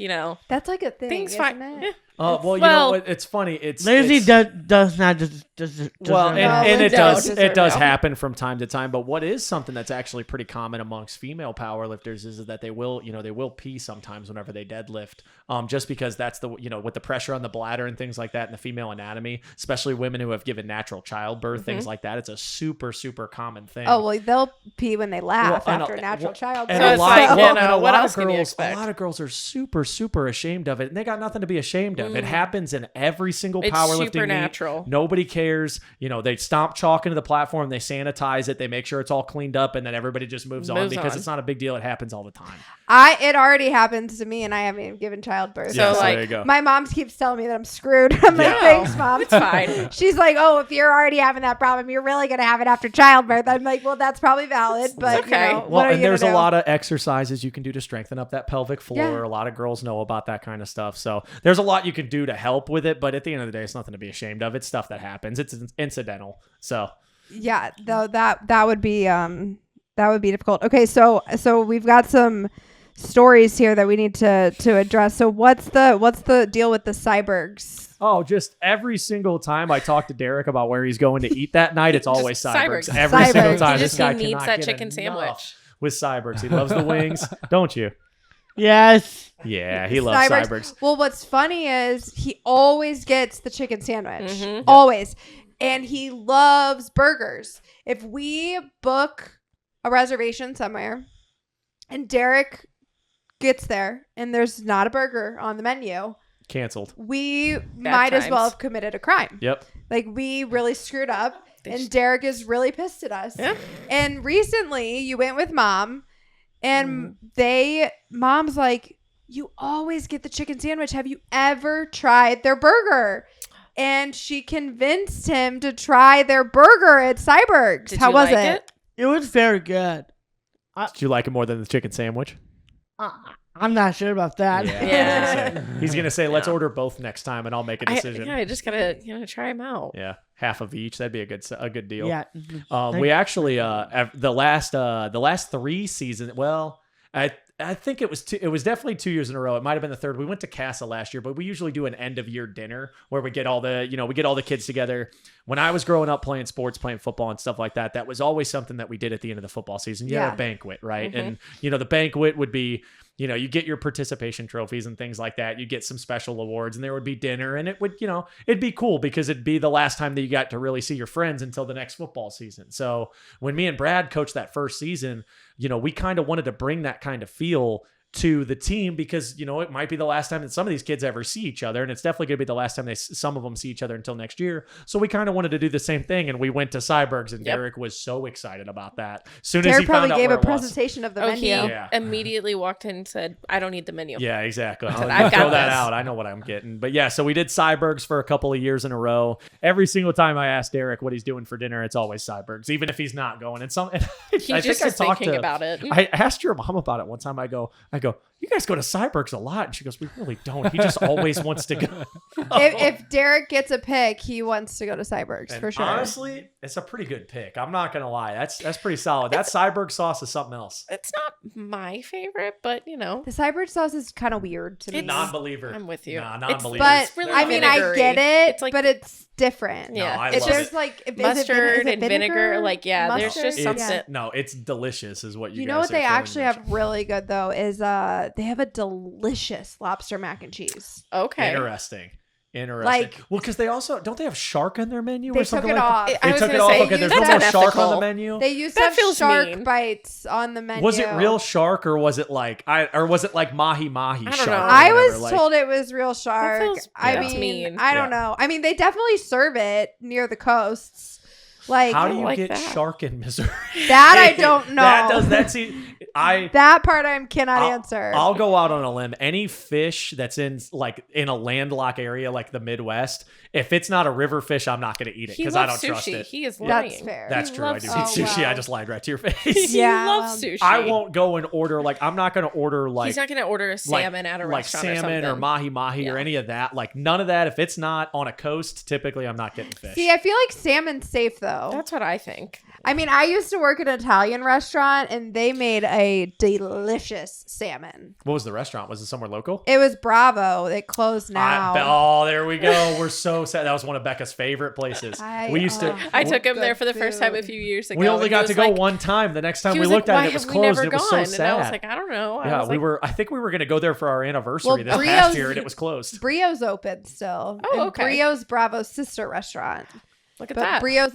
That's like a thing. things isn't fine. it? Yeah. well, you Well- know what? It's funny. Lizzie it's, does not just well, No, and it Lindsay does doesn't it does know. happen from time to time. But what is something that's actually pretty common amongst female powerlifters is that they will pee sometimes whenever they deadlift. Just because that's the with the pressure on the bladder and things like that in the female anatomy, especially women who have given natural childbirth, things like that. It's a super common thing. Oh, well, they'll pee when they laugh Well, and after a- natural well, child. And So a it's lot, like, well, you know, and a what lot else of can you girls, expect? a lot of girls are super ashamed of it, and they got nothing to be ashamed of. It happens in every single It's powerlifting meet. supernatural. Nobody cares. They stomp chalk into the platform, they sanitize it, they make sure it's all cleaned up, and then everybody just moves on because it's not a big deal. It happens all the time. It already happens to me, and I haven't even given childbirth. So, So like, there you go. My mom keeps telling me that I'm screwed. I'm like, Yeah. thanks, Mom. It's fine. She's like, oh, if you're already having that problem, you're really going to have it after childbirth. I'm like, well, that's probably valid, but It's okay. what Well, are you and there's gonna a do? lot of exercises you can do to strengthen up that pelvic floor. Yeah. A lot of girls know about that kind of stuff. So there's a lot you can do to help with it. But at the end of the day, it's nothing to be ashamed of. It's stuff that happens. It's incidental. So Yeah, though that would be difficult. Okay, so we've got some stories here that we need to address. So what's the deal with the Cybergs? just every single time I talk to Derek about where he's going to eat that night, it's always Just Cybergs. Cybergs. Every single Cybergs. time. He This just guy needs cannot that get chicken enough sandwich. with Cybergs. He loves the wings, don't you? Yes. Yeah, he loves Cybergs. Well, what's funny is he always gets the chicken sandwich. Mhm. Always. And he loves burgers. If we book a reservation somewhere and Derek gets there and there's not a burger on the menu, Canceled. we might as well times. have committed a crime. Yep. Like, we really screwed up, They and sh- Derek is really pissed at us. Yeah. And recently, you went with Mom, and Mom's like, you always get the chicken sandwich. Have you ever tried their burger? And she convinced him to try their burger at Cybergs. Did How you was like it? It was very good. Did you like it more than the chicken sandwich? I'm not sure about that. Yeah. He's gonna say, let's Yeah. order both next time, and I'll make a decision. I just gotta try them out. Yeah, half of each. That'd be a good deal. Yeah. We actually the last 3 seasons. Well, I think it was it was definitely 2 years in a row. It might have been the third. We went to Casa last year, but we usually do an end of year dinner where we get all the kids together. When I was growing up playing sports, playing football and stuff like that, that was always something that we did at the end of the football season. You had a banquet, right? Mhm. And the banquet would be, you get your participation trophies and things like that. You get some special awards, and there would be dinner, and it would, it'd be cool because it'd be the last time that you got to really see your friends until the next football season. So when me and Brad coached that first season, we kind of wanted to bring that kind of feel to the team because, it might be the last time that some of these kids ever see each other. And it's definitely going to be the last time some of them see each other until next year. So we kind of wanted to do the same thing. And we went to Cybergs, and Derek was so excited about that. Soon as Derek he probably found out gave where a it was. presentation of the Oh, menu. he Yeah. immediately walked in and said, "I don't need the menu." Yeah, exactly. said, I'll "I've got throw that this." out. I know what I'm getting. But yeah, so we did Cybergs for a couple of years in a row. Every single time I ask Derek what he's doing for dinner, it's always Cybergs, even if he's not going. And He just is thinking about it. I asked your mom about it one time. I go, you guys go to Cybergs a lot. And she goes, we really don't. He just always wants to go. If Derek gets a pick, he wants to go to Cybergs And for sure. honestly, it's a pretty good pick. I'm not going to lie. That's pretty solid. That Cyberg sauce is something else. It's not my favorite, but the Cyberg sauce is kind of weird to me. It's- Non-believer. I'm with you. Nah, It's- non-believer. But It's really I mean, I vinegary. get it, It's like- but it's different. Yeah. No, I If love there's it. like is mustard it and vinegar. Like, yeah, there's just Mustard? something. Yeah. No, it's delicious is what you You guys know what are they feeling actually much. have really good though is they have a delicious lobster mac and cheese. Okay. Interesting. Like- Well, because they also don't they have shark on their menu They or took something it like off. that? I They was took it gonna off. say, Okay, there's no that's more shark on unethical. the menu. They used That to have feels shark mean. bites on the menu. Was it real shark or was it like mahi mahi I don't shark? know. or I whatever? was Like, told it was real shark. feels- I that's mean, mean. I don't Yeah. know. I mean, they definitely serve it near the coasts. Like how do don't you like get that. shark in Missouri? that, I don't know. That part I cannot answer. I'll go out on a limb. Any fish that's in a landlocked area like the Midwest, if it's not a river fish, I'm not going to eat it He because I don't loves trust sushi. it. He is lying. That's fair. That's He true. I loves do eat sushi. sushi. Oh, I wow. just lied right to your face. He Yeah, loves well, sushi. I won't go and order I'm not going to order He's not going to order a salmon at a like restaurant salmon or or something. mahi mahi or Yeah. any of that. Like none of that. If it's not on a coast, typically I'm not getting fish. See, I feel like salmon's safe though. That's what I think. I mean, I used to work at an Italian restaurant and they made a delicious salmon. What was the restaurant? Was it somewhere local? It was Bravo. It closed now. Oh, there we go. We're so sad. That was one of Becca's favorite places. we used to. I took him good there for the first time a food. few years ago. We only and he got to was go like- one time. The next time he we was looked like, at "Why it, it was have we closed. never It was so gone?" sad. And I was like, I don't know. I Yeah, was like, I think we were going to go there for our anniversary Well, this Brio's- past year, and it was closed. Brio's open still. Oh, And okay. Brio's Bravo's sister restaurant. look at But that. Brio's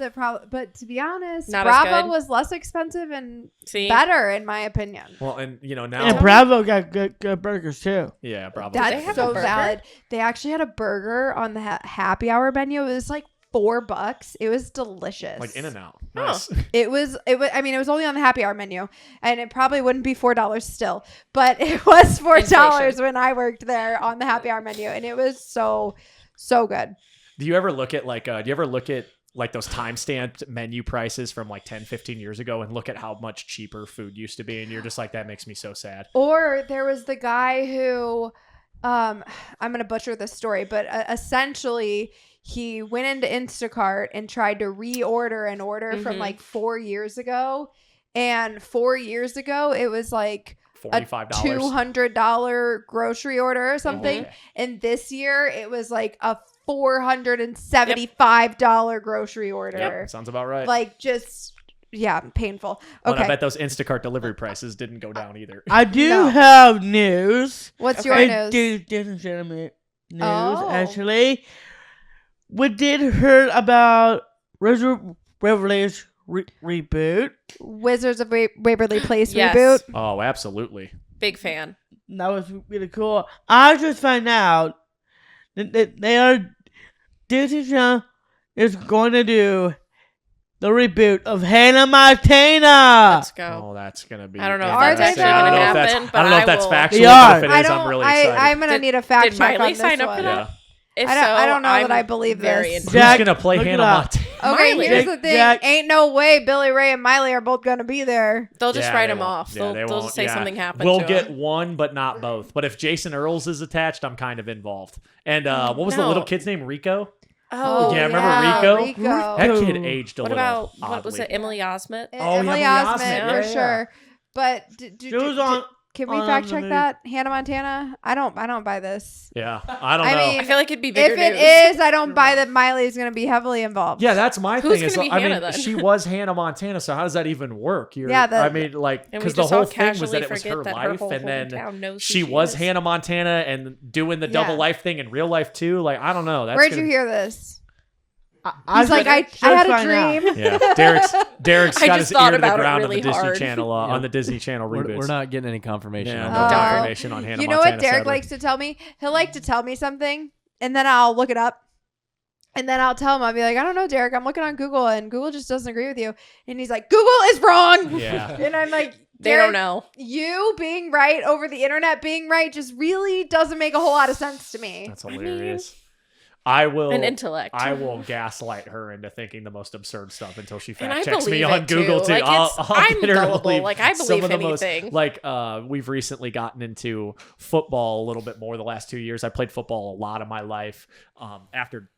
but to be honest, Not as Bravo good. was less expensive and See, better in my opinion. Well, and now, And Bravo got good burgers too. yeah, probably. they That's have so a burger? valid. They actually had a burger on the happy hour menu. It was like $4. It was delicious. Like In and Out. Huh. Nice. It was. I mean, it was only on the happy hour menu, and it probably wouldn't be $4 still, but it was $4 Inflation. when I worked there on the happy hour menu, and it was so good. Do you ever look at like those time-stamped menu prices from like 10, 15 years ago and look at how much cheaper food used to be, and you're just like, that makes me so sad. Or there was the guy who, I'm gonna butcher this story, but essentially he went into Instacart and tried to reorder an order from Mhm. like 4 years ago, and 4 years ago it was like a $45. $200 grocery order or something, Okay. and this year it was like a $475 grocery order. Yep, sounds about right. Like just yeah, painful. Well, and I Okay. bet those Instacart delivery prices didn't go down either. I do No. have news. What's Okay. your I news? do didn't share me news Oh. actually. We did heard about Waverly's reboot. Wizards of Waverly Place Yes. reboot. Oh, absolutely. Big fan. That was really cool. I just found out that they are Disney Channel is going to do the reboot of Hannah Montana. Let's go. Oh, that's gonna be. I don't know if that's actually gonna I don't know if happen, that's- but I don't know I if that's will- factual. They But are. if it I is, don't. I'm really excited. I'm gonna Did- need a fact did check Miley on sign this up one. for yeah. that? If I don't know I'm that I believe very this. Who's Jack, gonna play look it Hannah up. Montana? Okay, Miley. here's the thing. Jack- Ain't no way Billy Ray and Miley are both gonna be there. They'll just Yeah, write they them won't. off. Yeah, they They'll won't. just say Yeah. something happened. We'll to get them. one, but not both. But if Jason Earls is attached, I'm kind of involved. And what was the No. little kid's name? Rico. Oh, Yeah, remember Rico? Rico. That kid aged a What little. about what was oddly. it? Emily Osment. Oh, Emily yeah, Osment, Emily Osment. for Yeah, sure. But She was on. can we on fact the check news. that? Hannah Montana? I don't buy this. Yeah, I don't I know. mean, I feel like it'd be bigger If it news. is, I don't buy that Miley is going to be heavily involved. Yeah, that's my Who's thing. Is, gonna be I Hannah, mean, then? she was Hannah Montana, so how does that even work? Yeah, I mean, like, And we because the just whole all thing was that casually it was forget her that her life, whole and then hometown knows who she she was is. Hannah Montana and doing the double Yeah. life thing in real life too. Like, I don't know. That's Where'd gonna- you hear this? I He's like, I just had a found out. dream. Yeah, Derek's I got just his thought ear to the about it ground really on the Disney hard. Channel on the Disney Channel reboots. We're not getting any confirmation. Yeah, on no that. Oh. confirmation on Hannah You know Montana. what Derek sadly. likes to tell me? He'll like to tell me something, and then I'll look it up. And then I'll tell him, I'll be like, I don't know, Derek, I'm looking on Google, and Google just doesn't agree with you. And he's like, Google is wrong. Yeah. And I'm like, They Derek, don't know. you being right over the internet being right just really doesn't make a whole lot of sense to me. That's hilarious. I will. An intellect. I will gaslight her into thinking the most absurd stuff until she And I fact checks me believe on it, too. Google too. Like, I'm get her to gullible. believe Like, I some believe of the most- anything. like we've recently gotten into football a little bit more the last 2 years. I played football a lot of my life. After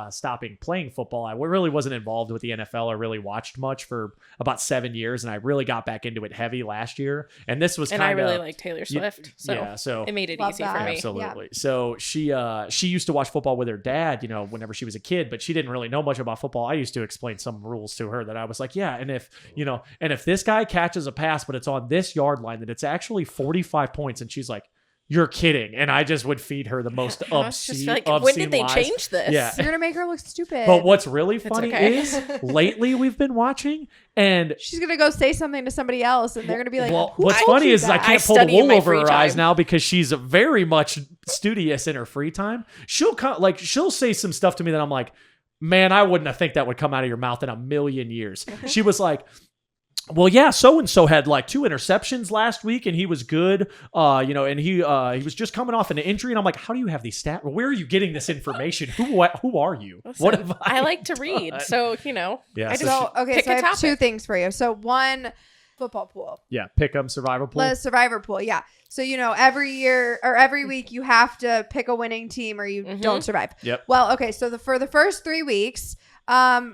stopping playing football, I really wasn't involved with the NFL or really watched much for about 7 years, and I really got back into it heavy last year. And this was And kind I of really like Taylor Swift. So yeah. So it made it Love easy that. for me. absolutely. So she used to watch football with her dad, whenever she was a kid, but she didn't really know much about football. I used to explain some rules to her that I was like, yeah, and if this guy catches a pass, but it's on this yard line, that it's actually 45 points, and she's like, you're kidding. And I just would feed her the most I was just obscene, like, obscene when did they lies. change this? Yeah. You're going to make her look stupid. But what's really funny okay. is lately we've been watching, and She's going to go say something to somebody else, and they're going to be like, well, who what's told funny you is I that? can't I pull the study in wool my over her free eyes time. now because she's very much studious in her free time. She'll say some stuff to me that I'm like, man, I wouldn't have think that would come out of your mouth in a million years. She was like, well, yeah, so-and-so had like 2 interceptions last week, and he was good, and he was just coming off an injury. And I'm like, how do you have these stats? Where are you getting this information? Who are you? Listen, What have I like to read, done? so Yeah, I so just So, okay, pick so a I have topic. 2 things for you. So, one, football pool. Yeah, pick 'em survivor pool. The survivor pool, yeah. So, every year or every week you have to pick a winning team or you Mhm. don't survive. Yep. Well, okay, so for the first 3 weeks,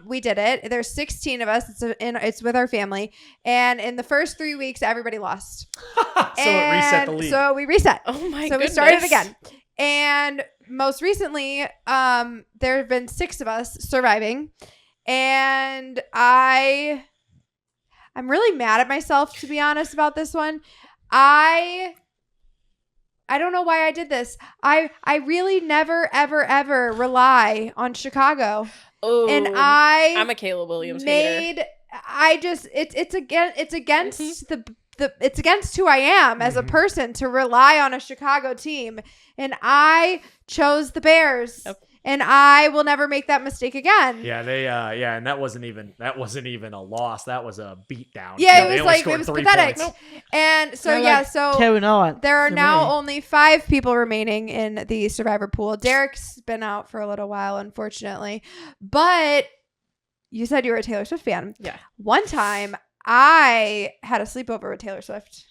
we did it. There's 16 of us. It's with our family. And in the first 3 weeks, everybody lost. So it reset the league. So we reset. Oh my So goodness. we started again. And most recently, there have been 6 of us surviving. And I'm really mad at myself, to be honest, about this one. I don't know why I did this. I really never, ever, ever rely on Chicago. Oh, And I'm a Caleb Williams hater. it's against it's against who I am as a person to rely on a Chicago team, and I chose the Bears. Yep. And I will never make that mistake again. Yeah, and that wasn't even a loss. That was a beatdown. Yeah, They it was only like scored it was 3 pathetic. points. And so They're yeah, like so Kevin Owens. there are to now me. only 5 people remaining in the survivor pool. Derek's been out for a little while, unfortunately. But you said you were a Taylor Swift fan. Yeah. One time I had a sleepover with Taylor Swift.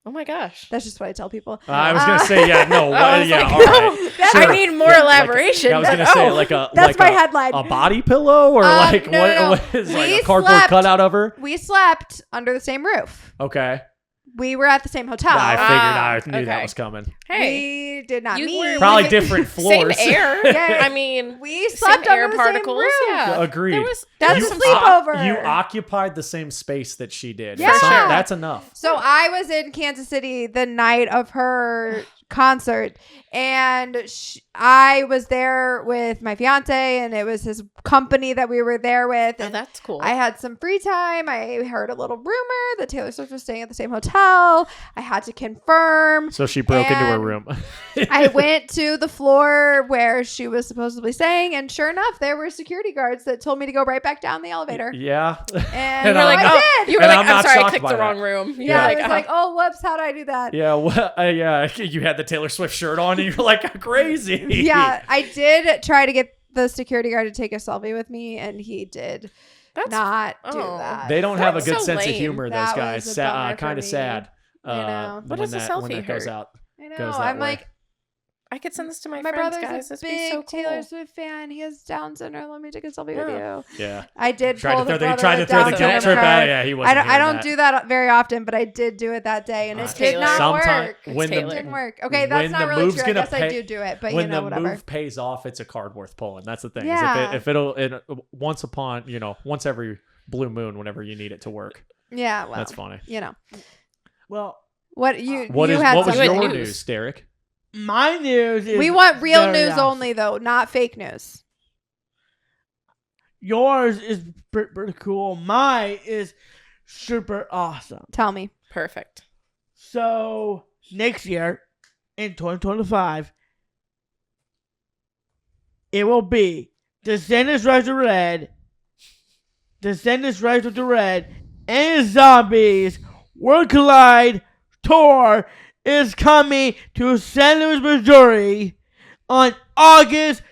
Oh my gosh. That's just what I tell people. I was gonna say, yeah, no, I was yeah, like, all right. That- Sure. I need more Yeah, elaboration. I was gonna but- say oh. like a That's like my headline. a body pillow or like no, no. what is like We a cardboard slept- cutout of her? We slept under the same roof. Okay. We were at the same hotel. I figured I knew that okay. was coming. Hey, We did not You meet. were- Probably Even- different floors. same air. Yeah. I mean, We same slept air under the particles. same roof. Yeah, Agreed. That's You a sleepover. You occupied the same space that she did. Yeah. That's enough. So I was in Kansas City the night of her concert, and I was there with my fiance, and it was his company that we were there with. Oh, And that's cool. I had some free time. I heard a little rumor that Taylor Swift was staying at the same hotel. I had to confirm. So she broke into her And room. I went to the floor where she was supposedly staying, and sure enough, there were security guards that told me to go right back down the elevator. Yeah. And And you were I'm like, I oh, did. you were And like, I'm I'm not sorry, I shocked clicked by the that. wrong room. You're Yeah, like, I was like, oh, whoops, how did I do that? Yeah. Yeah. You had the Taylor Swift shirt on, and you're like crazy. Yeah, I did try to get the security guard to take a selfie with me, and he did That's not do oh. that. They don't have a That's good so sense of lame. humor. Those That guys. was a bummer for Kind of me. sad. know. What when does a that, when selfie that goes hurt? out. I know. goes that I'm way. like, I could send this to my my friends, brother's guys. a This would big be so cool. Taylor Swift fan. He has Down syndrome. Let me take a selfie with you. Yeah. I did Tried pull to throw the the, brother tried to with throw the Down guilt syndrome trip out. card. Yeah, he wasn't. I don't do that very often, but I did do it that day, and it It's did Taylor. not Sometime- work. when It the- didn't work. Okay, that's when not the really move's true. I gonna guess I pay- do it, but When you know, the whatever. move pays off, it's a card worth pulling. That's the thing. Is Yeah. if it'll once upon once every blue moon, whenever you need it to work. Yeah, well, That's funny. you know Well, what you What you is had what was some- You had your news. news, Derek? my news is We want real very news awesome. only, though, not fake news. Yours is pretty cool. Mine is super awesome. Tell me. Perfect. So next year, in 2025, it will be Descendants Rise of Red, Descendants Rise of the Red, and Zombies World Collide Tour is coming to St. Louis, Missouri on August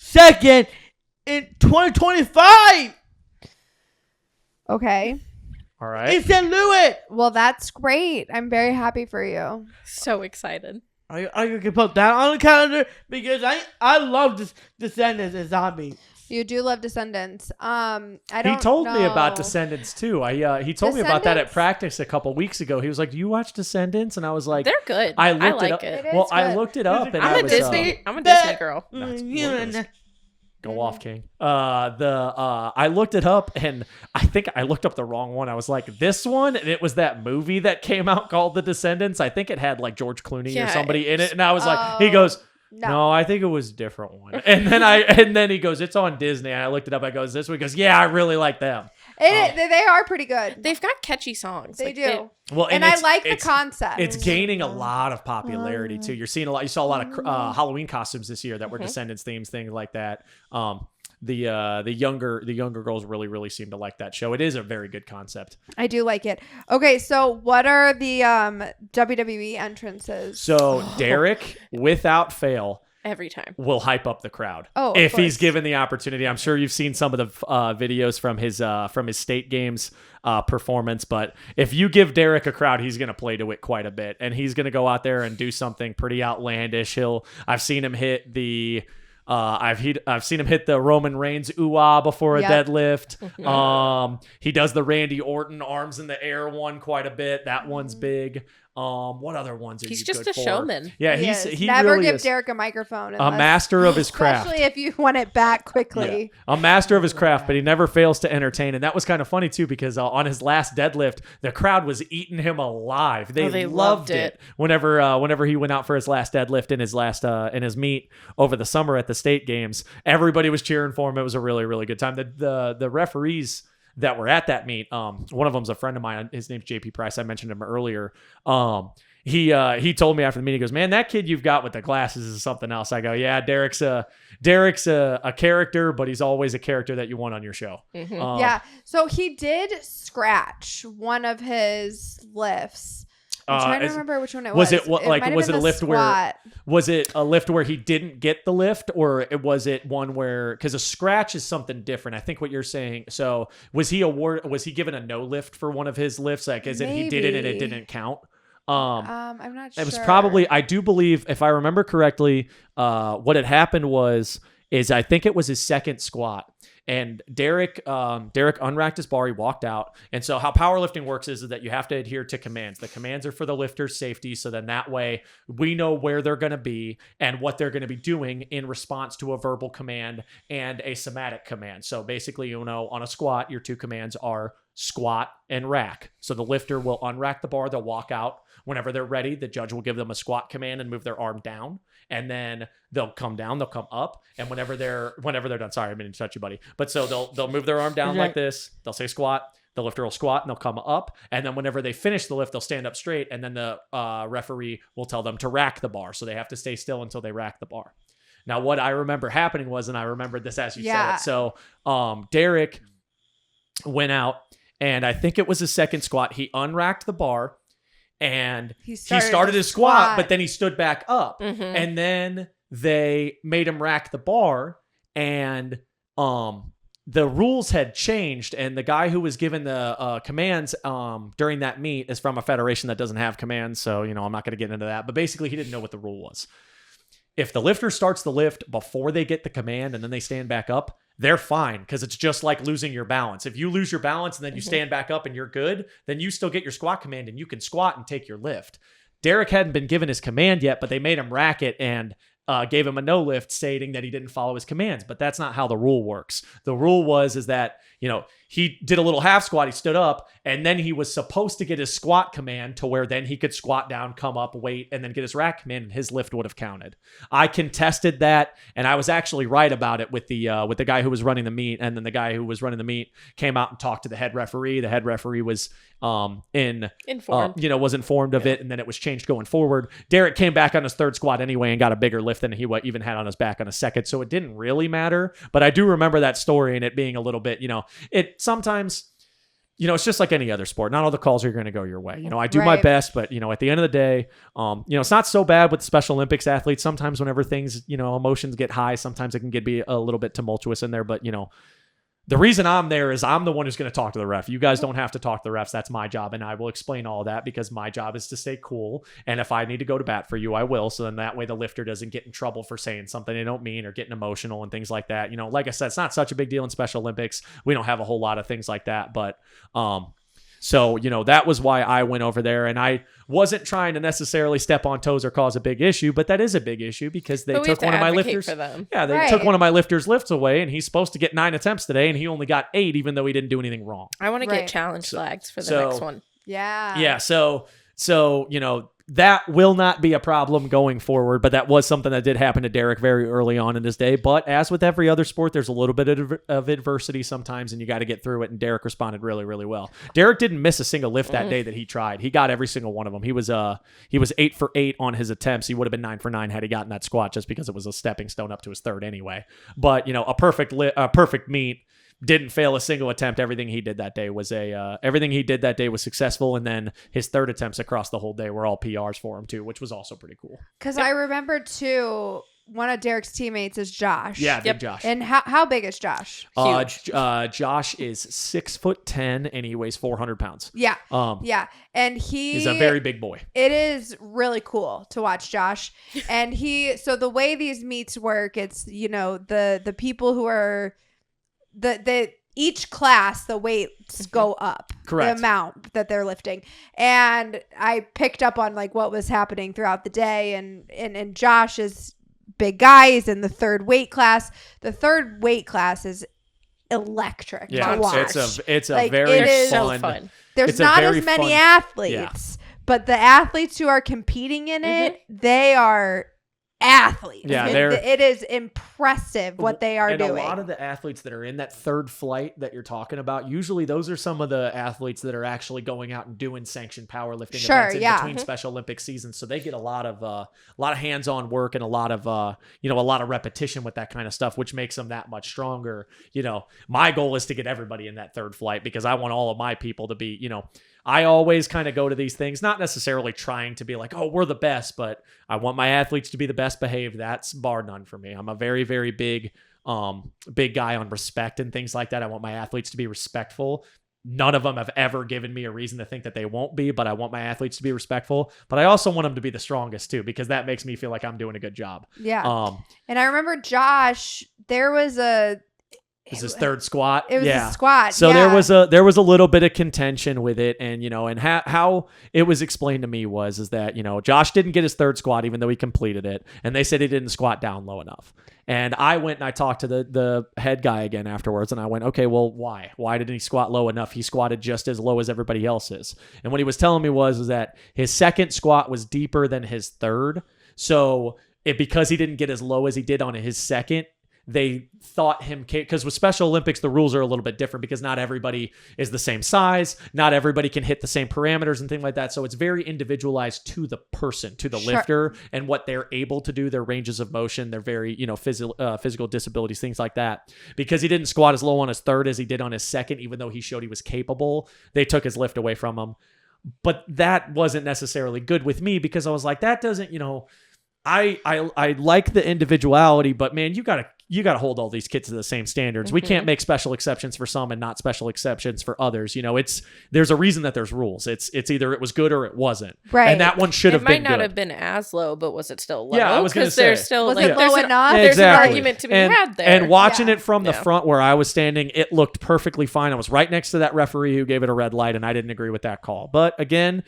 2nd in 2025 Okay. All right. in St. Louis. Well, that's great. I'm very happy for you. So excited. Are you can put that on the calendar because I love this Descendants and Zombies. You do love Descendants. I don't. He told me about know. Descendants too. He told me about that at Descendants? practice a couple weeks ago. He was like, "Do you watch Descendants?" And I was like, They're good. I I looked like it up. it. It Well, is I good. looked it up, and I'm I I'm a was, Disney. I'm a That- Disney girl. That's you what it is. know, Go off, King. I looked it up, and I think I looked up the wrong one. I was like, this one, and it was that movie that came out called The Descendants. I think it had like George Clooney or Yeah, somebody in it, and I was like, he Oh, goes, no. no, I think it was a different one. And then he goes, it's on Disney. And I looked it up. I goes, this one. He goes, yeah, I really like them. They are pretty good. They've got catchy songs. They Like, do. Well, And I it's- like the it's- concept. It's gaining a lot of popularity too. You're seeing a lot. You saw a lot of Halloween costumes this year that were Descendants themes, things like that. The younger girls really seem to like that show. It is a very good concept. I do like it. Okay, so what are the WWE entrances? So Derek, without fail, Every time. will hype up the crowd. Oh, of if he's course. given the opportunity. I'm sure you've seen some of the videos from his state games performance, but if you give Derek a crowd, he's going to play to it quite a bit, and he's going to go out there and do something pretty outlandish. I've seen him hit the I've seen him hit the Roman Reigns ooh-ah before a Yep. deadlift. He does the Randy Orton arms in the air one quite a bit. That one's big. What other ones are He's you just good a for? showman. Yeah, Yes. he Never really give is Derek a microphone. a unless- master of his craft. Especially if you want it back quickly. A master of his craft, but he never fails to entertain. And that was kind of funny too, because on his last deadlift, the crowd was eating him alive. They loved it whenever he went out for his last deadlift in his meet over the summer at the state games. Everybody was cheering for him. It was a really good time. The referees that were at that meet, one of them's a friend of mine. His name's JP Price. I mentioned him earlier. He told me after the meeting, he goes, man, that kid you've got with the glasses is something else. I go, yeah, Derek's a character, but he's always a character that you want on your show. Mhm. Yeah. So he did scratch one of his lifts. I'm trying to remember which one it was. Was it might have was it been a the lift squat. was it a lift where he didn't get the lift, or was it one where, because a scratch is something different? I think what you're saying. So was he given a no lift for one of his lifts, like as in he did it and it Maybe. didn't count? I'm not sure. It was probably, I do believe, if I remember correctly, what had happened was is I think it was his second squat. And Derek unracked his bar. He walked out. And so how powerlifting works is that you have to adhere to commands. The commands are for the lifter's safety. So then that way we know where they're going to be and what they're going to be doing in response to a verbal command and a somatic command. So basically, on a squat, your two commands are squat and rack. So the lifter will unrack the bar. They'll walk out. Whenever they're ready, the judge will give them a squat command and move their arm down. And then they'll come down, they'll come up. And whenever they're done, sorry, I didn't touch you, buddy. But so they'll move their arm down like this. They'll say squat. The lifter will squat and they'll come up. And then whenever they finish the lift, they'll stand up straight. And then the referee will tell them to rack the bar. So they have to stay still until they rack the bar. Now, what I remember happening was, and I remembered this as you said it. So Derek went out, and I think it was his second squat. He unracked the bar. And he started his squat, but then he stood back up. Mm-hmm. And then they made him rack the bar, and the rules had changed. And the guy who was given the commands during that meet is from a federation that doesn't have commands. So, I'm not going to get into that. But basically, he didn't know what the rule was. If the lifter starts the lift before they get the command and then they stand back up, they're fine, because it's just like losing your balance. If you lose your balance and then you stand back up and you're good, then you still get your squat command and you can squat and take your lift. Derek hadn't been given his command yet, but they made him rack it and gave him a no lift, stating that he didn't follow his commands. But that's not how the rule works. The rule is that, he did a little half squat, he stood up, and then he was supposed to get his squat command to where then he could squat down, come up, wait, and then get his rack command, and his lift would have counted. I contested that, and I was actually right about it with the guy who was running the meet, and then the guy who was running the meet came out and talked to the head referee. The head referee was informed. Was informed of it, and then it was changed going forward. Derek came back on his third squat anyway and got a bigger lift than he even had on his back on his second, so it didn't really matter. But I do remember that story and it being a little bit, it sometimes, it's just like any other sport. Not all the calls are going to go your way. I do my best, but, at the end of the day, it's not so bad with Special Olympics athletes. Sometimes whenever things, emotions get high, sometimes it can be a little bit tumultuous in there. But, the reason I'm there is I'm the one who's going to talk to the ref. You guys don't have to talk to the refs. That's my job. And I will explain all that, because my job is to stay cool. And if I need to go to bat for you, I will. So then that way the lifter doesn't get in trouble for saying something they don't mean or getting emotional and things like that. Like I said, it's not such a big deal in Special Olympics. We don't have a whole lot of things like that. But, so, that was why I went over there, and I wasn't trying to necessarily step on toes or cause a big issue, but that is a big issue because they took one of my lifters. Yeah, they took one of my lifters' lifts away, and he's supposed to get 9 attempts today, and he only got 8, even though he didn't do anything wrong. I want to get challenge flags for the next one. Yeah. Yeah. So, that will not be a problem going forward, but that was something that did happen to Derek very early on in his day. But as with every other sport, there's a little bit of adversity sometimes, and you got to get through it. And Derek responded really, really well. Derek didn't miss a single lift that day that he tried. He got every single one of them. He was 8 for 8 on his attempts. He would have been 9 for 9 had he gotten that squat, just because it was a stepping stone up to his third anyway. But a perfect meet. Didn't fail a single attempt. Everything he did that day was successful, and then his third attempts across the whole day were all PRs for him too, which was also pretty cool. Because I remember too, one of Derek's teammates is Josh. Yeah, big Josh. And how big is Josh? Huge. Josh is 6'10" and he weighs 400 pounds. Yeah. Yeah. And he's a very big boy. It is really cool to watch Josh. And so the way these meets work, it's, the people who are each class, the weights go up. Correct. The amount that they're lifting. And I picked up on what was happening throughout the day, and Josh is big guy. He's in the third weight class. The third weight class is electric to watch. It's a very fun. There's not as many athletes, but the athletes who are competing in it, they are athletes. Yeah, it is impressive what they are doing. And a lot of the athletes that are in that third flight that you're talking about, usually those are some of the athletes that are actually going out and doing sanctioned powerlifting events in between Special Olympic seasons. So they get a lot of hands-on work and a lot of repetition with that kind of stuff, which makes them that much stronger. My goal is to get everybody in that third flight, because I want all of my people to be, I always kind of go to these things, not necessarily trying to be like, oh, we're the best, but I want my athletes to be the best behaved. That's bar none for me. I'm a very, very big guy on respect and things like that. I want my athletes to be respectful. none of them have ever given me a reason to think that they won't be, but I want my athletes to be respectful. But I also want them to be the strongest too, because that makes me feel like I'm doing a good job. Yeah. And I remember Josh, there was It was his third squat. It was a squat. So there was a little bit of contention with it, and and how it was explained to me is that Josh didn't get his third squat even though he completed it, and they said he didn't squat down low enough. And I went and I talked to the head guy again afterwards, and I went, okay, well, why? Why didn't he squat low enough? He squatted just as low as everybody else is. And what he was telling me was that his second squat was deeper than his third. So because he didn't get as low as he did on his second, they thought him, because with Special Olympics, the rules are a little bit different because not everybody is the same size. Not everybody can hit the same parameters and things like that. So it's very individualized to the person, to the lifter, and what they're able to do, their ranges of motion, their very, physical disabilities, things like that. Because he didn't squat as low on his third as he did on his second, even though he showed he was capable, they took his lift away from him. But that wasn't necessarily good with me because I was like, that doesn't, I like the individuality, but man, you gotta hold all these kids to the same standards. We can't make special exceptions for some and not special exceptions for others. There's a reason that there's rules. It's either it was good or it wasn't. Right. And that one should have been good. It might not have been as low, but was it still low? Yeah, I was going to say. There's still was it low enough? There's exactly. an argument to be and, had there. And watching it from the front where I was standing, it looked perfectly fine. I was right next to that referee who gave it a red light, and I didn't agree with that call. But again,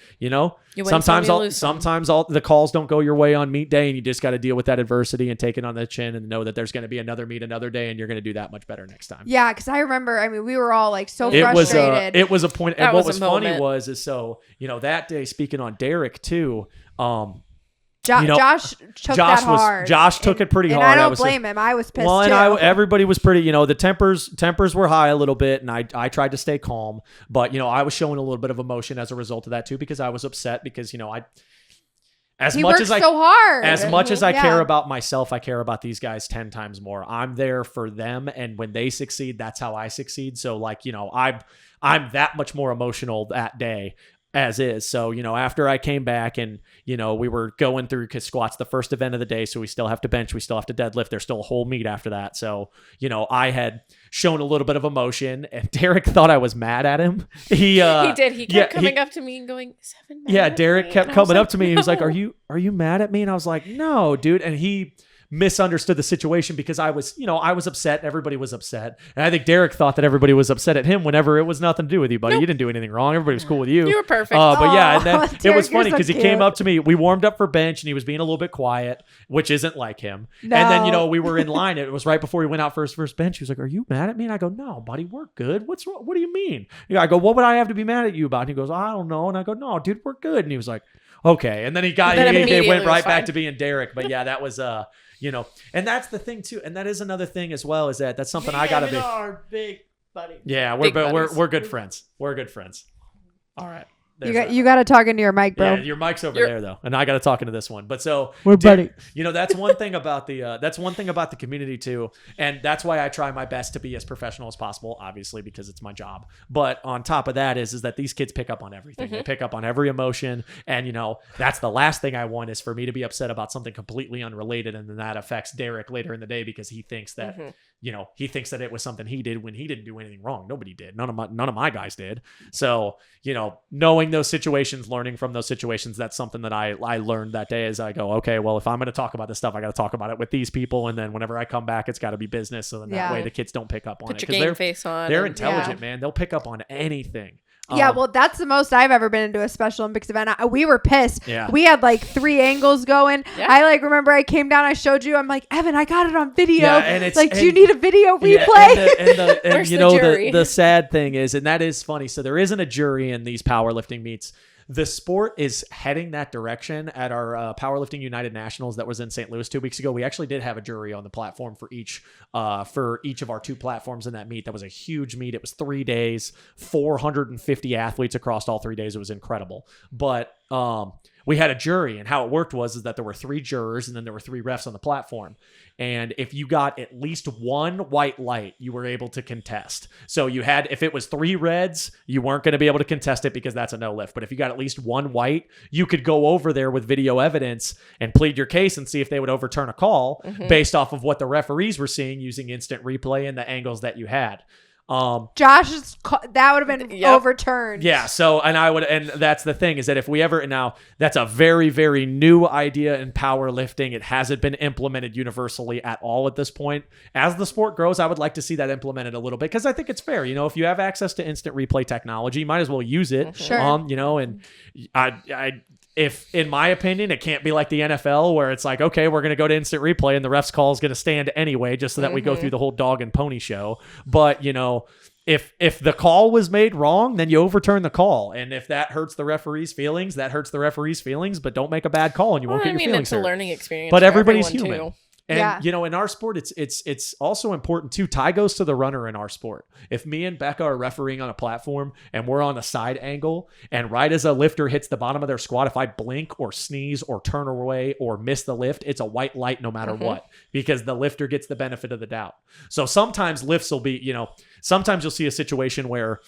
sometimes all the calls don't go your way on meet day, and you just got to deal with that adversity and take it on the chin and know that there's going to be another meet another day, and you're going to do that much better next time. Yeah, because I remember, we were all like so frustrated. It was a point. And what was funny moment. that day, speaking on Derek too, Josh took that hard. Josh took it pretty hard. And I don't blame him. I was pissed too. And everybody was pretty, the tempers were high a little bit, and I tried to stay calm, but I was showing a little bit of emotion as a result of that too, because I was upset because As much as I care about myself, I care about these guys 10 times more. I'm there for them, and when they succeed, that's how I succeed. So I'm that much more emotional that day as is. So, after I came back and, we were going through, because squat's the first event of the day. So we still have to bench. We still have to deadlift. There's still a whole meet after that. So, I had shown a little bit of emotion, and Derek thought I was mad at him. He did. He kept coming up to me and going, "Seven." Yeah. Derek kept coming up to me. He was like, are you mad at me? And I was like, no, dude. And he misunderstood the situation because I was upset. Everybody was upset. And I think Derek thought that everybody was upset at him whenever it was nothing to do with you, buddy. Nope. You didn't do anything wrong. Everybody was cool with you. You were perfect. But yeah, and then Derek, it was funny because so he came up to me. We warmed up for bench and he was being a little bit quiet, which isn't like him. No. And then, we were in line. It was right before he went out for his first bench. He was like, are you mad at me? And I go, no, buddy, we're good. What's wrong? What do you mean? I go, what would I have to be mad at you about? And he goes, I don't know. And I go, no, dude, we're good. And he was like, okay. And then he went right back to being Derek. But yeah, that was, and that's the thing too. And that is another thing as well, is that's something I got to be. Our big buddy. Yeah, we're good friends. We're good friends. All right. You got to talk into your mic, bro. Yeah, your mic's over there though, and I got to talk into this one. But so we're buddy. That's one thing about the community too, and that's why I try my best to be as professional as possible. Obviously, because it's my job. But on top of that is that these kids pick up on everything. Mm-hmm. They pick up on every emotion, and that's the last thing I want is for me to be upset about something completely unrelated, and then that affects Derek later in the day because he thinks that. Mm-hmm. He thinks that it was something he did when he didn't do anything wrong. Nobody did. None of my guys did. So, knowing those situations, learning from those situations, that's something that I learned that day as I go, okay, well, if I'm going to talk about this stuff, I got to talk about it with these people. And then whenever I come back, it's got to be business. So then that way the kids don't pick up on it. Put your game face on. They're intelligent, man. They'll pick up on anything. Yeah, well, that's the most I've ever been into a Special Olympics event. We were pissed. Yeah. We had 3 angles going. Yeah. I remember I came down, I showed you. I'm like, Evan, I got it on video. Yeah, and do you need a video replay? And the sad thing is, and that is funny. So there isn't a jury in these powerlifting meets. The sport is heading that direction. At our Powerlifting United Nationals that was in St. Louis 2 weeks ago, we actually did have a jury on the platform for each of our 2 platforms in that meet. That was a huge meet. It was 3 days, 450 athletes across all 3 days. It was incredible. But we had a jury, and how it worked was that there were 3 jurors and then there were 3 refs on the platform. And if you got at least 1 white light, you were able to contest. So if it was 3 reds, you weren't going to be able to contest it because that's a no lift. But if you got at least 1 white, you could go over there with video evidence and plead your case and see if they would overturn a call based off of what the referees were seeing using instant replay and the angles that you had. Josh's that would have been overturned. Yeah. So, and that's the thing is that if we ever, now that's a very, very new idea in powerlifting. It hasn't been implemented universally at all at this point. As the sport grows, I would like to see that implemented a little bit because I think it's fair. If you have access to instant replay technology, you might as well use it. Sure. And if, in my opinion, it can't be like the NFL where it's like, okay, we're going to go to instant replay and the ref's call is going to stand anyway, just so that we go through the whole dog and pony show. But, if the call was made wrong, then you overturn the call. And if that hurts the referee's feelings, that hurts the referee's feelings, but don't make a bad call and you won't get your feelings it's a hurt. learning experience. But for everybody's everyone, human. too. And, in our sport, it's also important, too. Tie goes to the runner in our sport. If me and Becca are refereeing on a platform and we're on a side angle, and right as a lifter hits the bottom of their squat, if I blink or sneeze or turn away or miss the lift, it's a white light no matter what, because the lifter gets the benefit of the doubt. So sometimes lifts will be, sometimes you'll see a situation where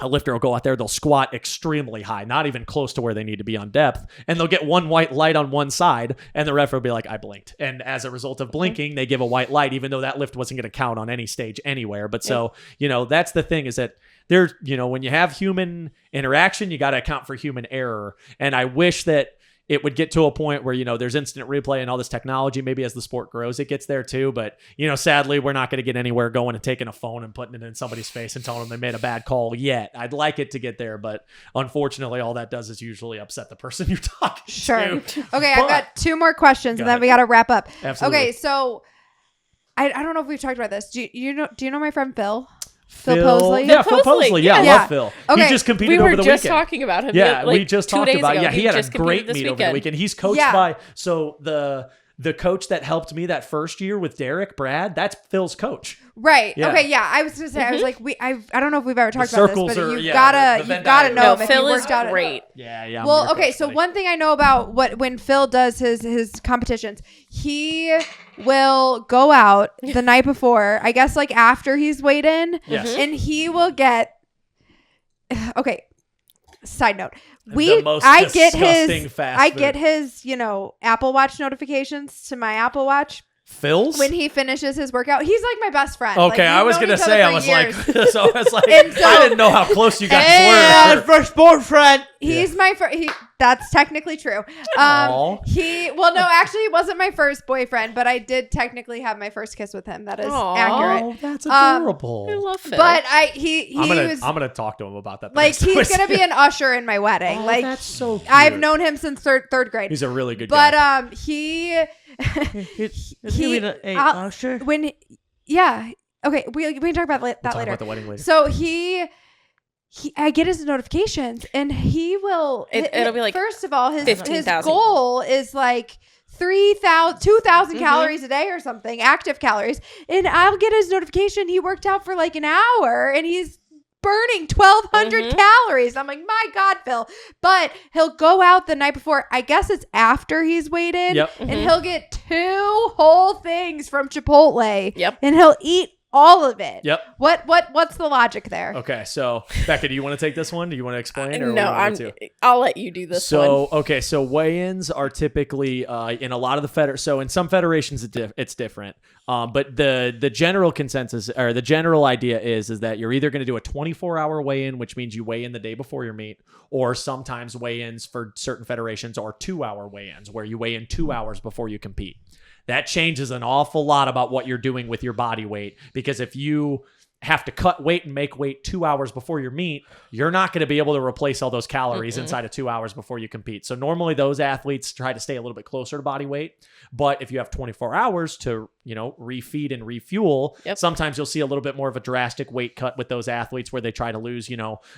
a lifter will go out there, they'll squat extremely high, not even close to where they need to be on depth, and they'll get one white light on one side, and the ref will be like, I blinked. And as a result of blinking, they give a white light, even though that lift wasn't going to count on any stage anywhere. But so, that's the thing is that there's, when you have human interaction, you got to account for human error. And I wish that it would get to a point where, there's instant replay and all this technology. Maybe as the sport grows, it gets there too. But, sadly, we're not going to get anywhere going and taking a phone and putting it in somebody's face and telling them they made a bad call yet. I'd like it to get there, but unfortunately, all that does is usually upset the person you're talking to. Okay, I've got 2 more questions and then we got to wrap up. Absolutely. Okay, so I don't know if we've talked about this. Do you know my friend Phil? Phil Posley? Yeah, Phil Posley. Yeah, I love Phil. Okay. He just competed over the weekend. We were just talking about him. Yeah, we just talked about ago. he had a just great this meet over the weekend. weekend. He's coached by, so the coach that helped me that first year with Derek, Brad, that's Phil's coach. Right. Yeah. Okay, yeah. I was going to say, I was like, I don't know if we've ever talked about this, but you've got to know him if Phil he is worked out. great. Yeah. Well, okay, so one thing I know about when Phil does his competitions, he will go out the night before, I guess like after he's weighed in, and he will get, okay, side note. I get his Apple Watch notifications to my Apple Watch. Phil's? When he finishes his workout. He's like my best friend. Okay, like, I was going to say, I was like, I didn't know how close you guys were. First boyfriend. He's my first. That's technically true. Well, no, actually, he wasn't my first boyfriend, but I did technically have my first kiss with him. That is accurate. Oh, that's adorable. I love Phil. But I'm gonna talk to him about that. Like he's gonna be an usher in my wedding. Like that's so cute. I've known him since third grade. He's a really good guy. But he is he an usher? Okay, we can talk about that later. About the wedding later. So I get his notifications and he will. It'll be like, first of all, his 15,000. goal is like 2,000 calories a day or something, active calories. And I'll get his notification. He worked out for like an hour and he's burning 1,200 calories. I'm like, my God, Phil. But he'll go out the night before. I guess it's after he's weighed in. Yep. And he'll get 2 whole things from Chipotle. Yep. And he'll eat all of it. Yep. What's the logic there? Okay, so Becca, do you want to take this one? Do you want to explain? Or No, I'll let you do this one. Okay, so weigh-ins are typically in a lot of the so in some federations it's different. But the general consensus or the general idea is that you're either going to do a 24-hour weigh-in, which means you weigh in the day before your meet, or sometimes weigh-ins for certain federations are 2-hour weigh-ins where you weigh in 2 hours before you compete. That changes an awful lot about what you're doing with your body weight, because if you have to cut weight and make weight 2 hours before your meet, you're not going to be able to replace all those calories inside of 2 hours before you compete. So normally those athletes try to stay a little bit closer to body weight. But if you have 24 hours to, refeed and refuel, sometimes you'll see a little bit more of a drastic weight cut with those athletes where they try to lose,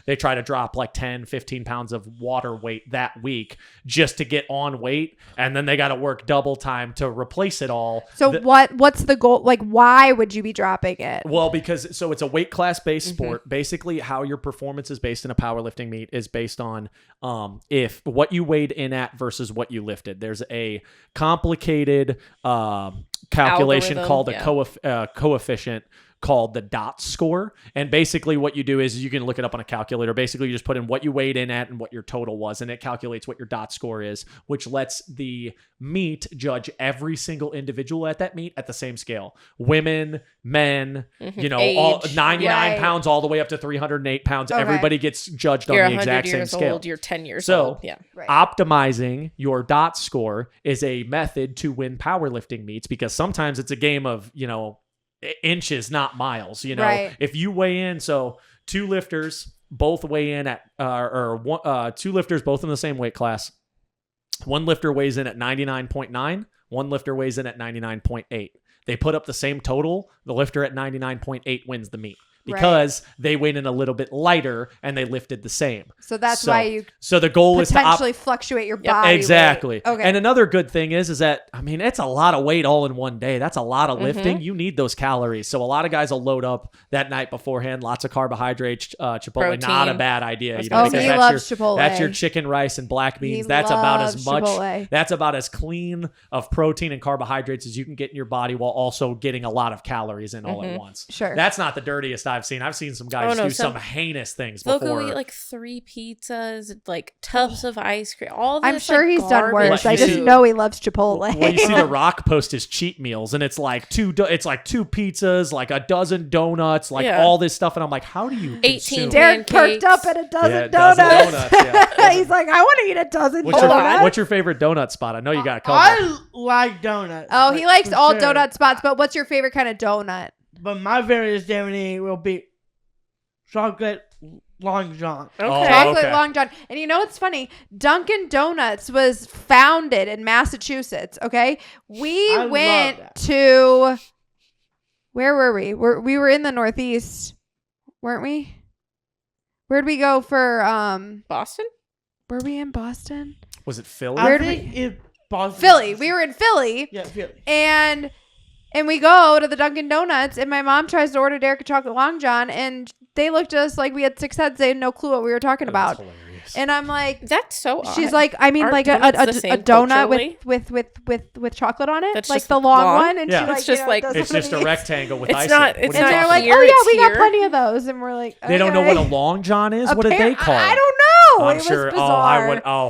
they try to drop like 10, 15 pounds of water weight that week just to get on weight. And then they got to work double time to replace it all. So what's the goal? Like, why would you be dropping it? Well, because it's a weight class based sport. Basically, how your performance is based in a powerlifting meet is based on if what you weighed in at versus what you lifted. There's a complicated calculation called a coefficient called the DOT score. And basically what you do is you can look it up on a calculator. Basically, you just put in what you weighed in at and what your total was, and it calculates what your DOT score is, which lets the meet judge every single individual at that meet at the same scale. Women, men, all Age. 99 Right. pounds all the way up to 308 pounds. Okay. Everybody gets judged You're on the 100 exact same years scale. old. You're 10 years So, old. Yeah. Right. Optimizing your DOT score is a method to win powerlifting meets, because sometimes it's a game of, inches, not miles. Right. If you weigh in, so two lifters both weigh in at, two lifters both in the same weight class. One lifter weighs in at 99.9. One lifter weighs in at 99.8. They put up the same total. The lifter at 99.8 wins the meet, because they weighed in a little bit lighter and they lifted the same. So that's why you So the goal is to potentially fluctuate your body exactly. weight. Okay. And another good thing is that, it's a lot of weight all in one day. That's a lot of lifting. You need those calories. So a lot of guys will load up that night beforehand. Lots of carbohydrates, Chipotle, Protein. Not a bad idea. Oh, because he that's loves Chipotle. That's your chicken, rice, and black beans. He That's about as loves much. Chipotle. That's about as clean of protein and carbohydrates as you can get in your body while also getting a lot of calories in all at once. Sure. That's not the dirtiest I've seen. I've seen some guys do some heinous things They'll before. go eat like 3 pizzas, like tubs of ice cream. All this, I'm sure he's done garbage. worse. Like, I just you- know he loves Chipotle. Well, you see The Rock post his cheat meals, and it's like two pizzas, like a dozen donuts, like Yeah. all this stuff, and I'm like, how do you 18 consume? Derek perked up pancakes. at a dozen Yeah, donuts. yeah. He's like, I want to eat a dozen What's donuts. what's your favorite donut spot? I know you got a couple. I like donuts. Oh, he for- likes for all sure. donut spots, but what's your favorite kind of donut? But my favorite definitely will be chocolate Long John. Okay. Oh, Chocolate okay. Long John. And you know what's funny? Dunkin' Donuts was founded in Massachusetts, okay? We I love went that. to... Where were we? We were in the Northeast, weren't we? Where'd we go for... Boston? Were we in Boston? Was it Philly? I Where'd think it's Boston. Philly. We were in Philly. Yeah, Philly. And we go to the Dunkin' Donuts, and my mom tries to order Derek a chocolate Long John, and they looked at us like we had 6 heads. They had no clue what we were talking about. That's hilarious. And I'm like, That's so odd. she's like, I mean, Aren't like donuts the same a donut culturally? with chocolate on it, That's like just the long long? one. And Yeah. she like, It's just like- does It's one of just a these. rectangle with It's icing. not- What it's are you And they're talking like, about? oh Here, yeah, it's we got here. plenty of those, and we're like, They don't know okay. what a long john is. What did they call I it? don't know. I'm It sure. was bizarre.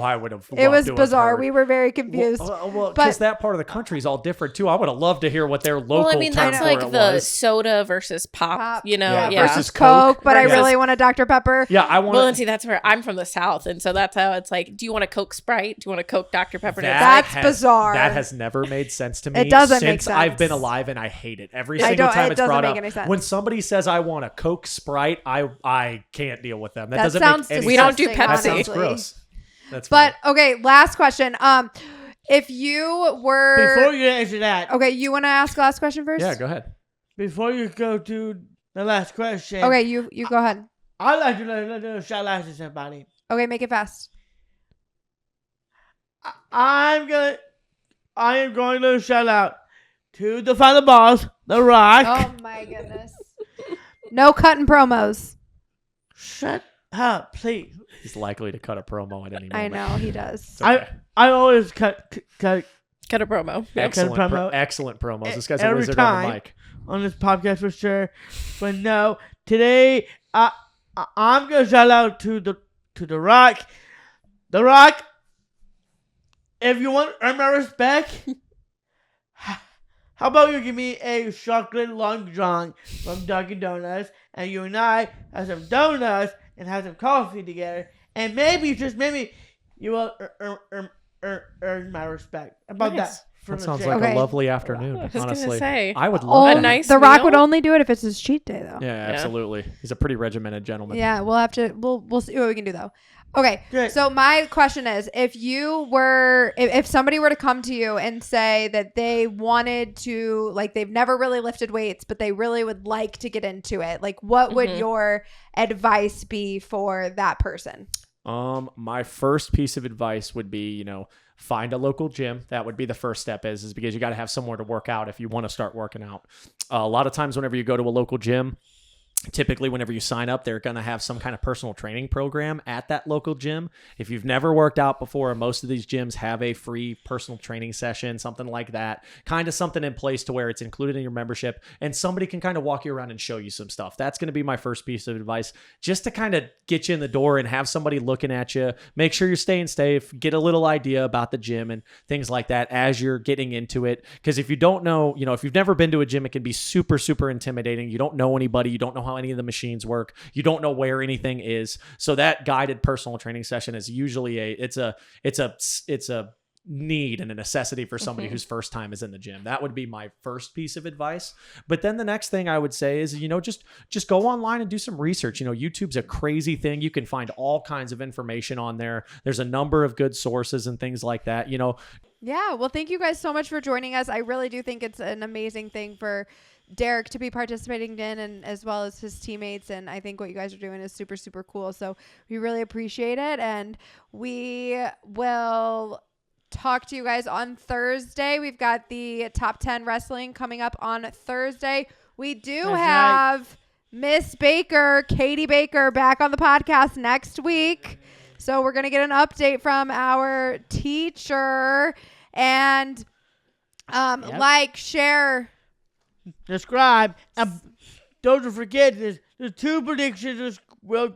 I would have. It was loved to have bizarre. heard. We were very confused. Well, But- because that part of the country is all different too. I would have loved to hear what their local Well, I mean, term that's for like it the was. soda versus pop, Pop. Yeah, Yeah. versus Coke, but I Yes. really want a Dr. Pepper. Yeah, I want. Well, and see, that's where I'm from the South. And so that's how it's like, do you want a Coke Sprite? Do you want a Coke Dr. Pepper? That's bizarre. That has never made sense to me. It doesn't since make I've been sense. alive, and I hate it every I single don't- time it it's doesn't brought make up. any sense. When somebody says I want a Coke Sprite, I can't deal with them. That, That doesn't sounds make any We sense. don't do disgusting, Pepsi. That sounds honestly. gross. That's But funny. okay, last question. If you were Before you answer that, okay, you want to ask the last question first? Yeah, go ahead. before you go to the last question, Okay, you go ahead. I'd like to do a shout out to somebody. Okay, make it fast. I am going to shout out to the final boss, The Rock. Oh my goodness. No cutting promos. Shut up, please. He's likely to cut a promo at any moment. I know he does. It's okay. I always cut Cut a promo. Excellent, cut a promo. excellent promos. This guy's a Every wizard on the time. mic. on this podcast for sure. But no, today I'm gonna shout out to the Rock. The Rock. If you want to earn my respect, how about you give me a chocolate Long John from Dunkin' Donuts, and you and I have some donuts and have some coffee together, and maybe, just maybe, you will earn my respect. How about Nice. that? From That the sounds Jay? like Okay. a lovely afternoon. I was gonna honestly, say. I would Oh, love A nice The Rock would meal? only do it if it's his cheat day, though. Yeah, absolutely. He's a pretty regimented gentleman. Yeah, we'll have to. We'll see what we can do though. Okay, Good. so my question is, if somebody were to come to you and say that they wanted to, like, they've never really lifted weights, but they really would like to get into it, like, what would your advice be for that person? My first piece of advice would be, find a local gym. That would be the first step is because you got to have somewhere to work out if you want to start working out. A lot of times whenever you go to a local gym, Typically, whenever you sign up, they're going to have some kind of personal training program at that local gym. If you've never worked out before, most of these gyms have a free personal training session, something like that, kind of something in place to where it's included in your membership and somebody can kind of walk you around and show you some stuff. That's going to be my first piece of advice, just to kind of get you in the door and have somebody looking at you, make sure you're staying safe, get a little idea about the gym and things like that as you're getting into it. Because if you don't know, if you've never been to a gym, it can be super, super intimidating. You don't know anybody. You don't know how any of the machines work. You don't know where anything is. So that guided personal training session is usually it's a need and a necessity for somebody whose first time is in the gym. That would be my first piece of advice. But then the next thing I would say is, just go online and do some research. YouTube's a crazy thing. You can find all kinds of information on there. There's a number of good sources and things like that. Yeah. Well, thank you guys so much for joining us. I really do think it's an amazing thing for Derek to be participating in, and as well as his teammates. And I think what you guys are doing is super, super cool. So we really appreciate it. And we will talk to you guys on Thursday. We've got the top 10 wrestling coming up on Thursday. We do have Miss Baker, Katie Baker, back on the podcast next week. So we're going to get an update from our teacher, and like, share, subscribe, and don't forget this. The 2 predictions will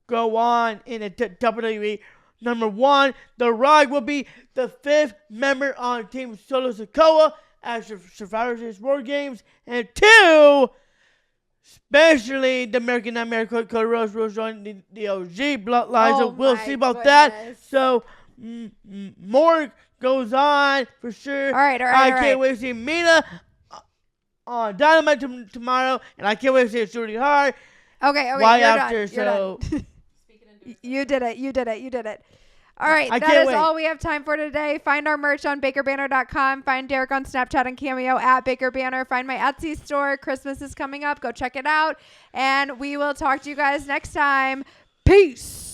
go on in the WWE. Number 1, The Rock will be the 5th member on Team Solo Sokoa at Survivor Series War Games. And 2, especially the American Nightmare Cody Rhodes will join the OG Bloodline. So we'll see about that. So more goes on for sure. All right. I can't wait to see Mina on Dynamite tomorrow, and I can't wait to see Shooty Hart. Okay. Why you're after? Done. So you did it. All right, that is all we have time for today. Find our merch on bakerbanner.com. Find Derek on Snapchat and Cameo at Baker Banner. Find my Etsy store. Christmas is coming up. Go check it out. And we will talk to you guys next time. Peace.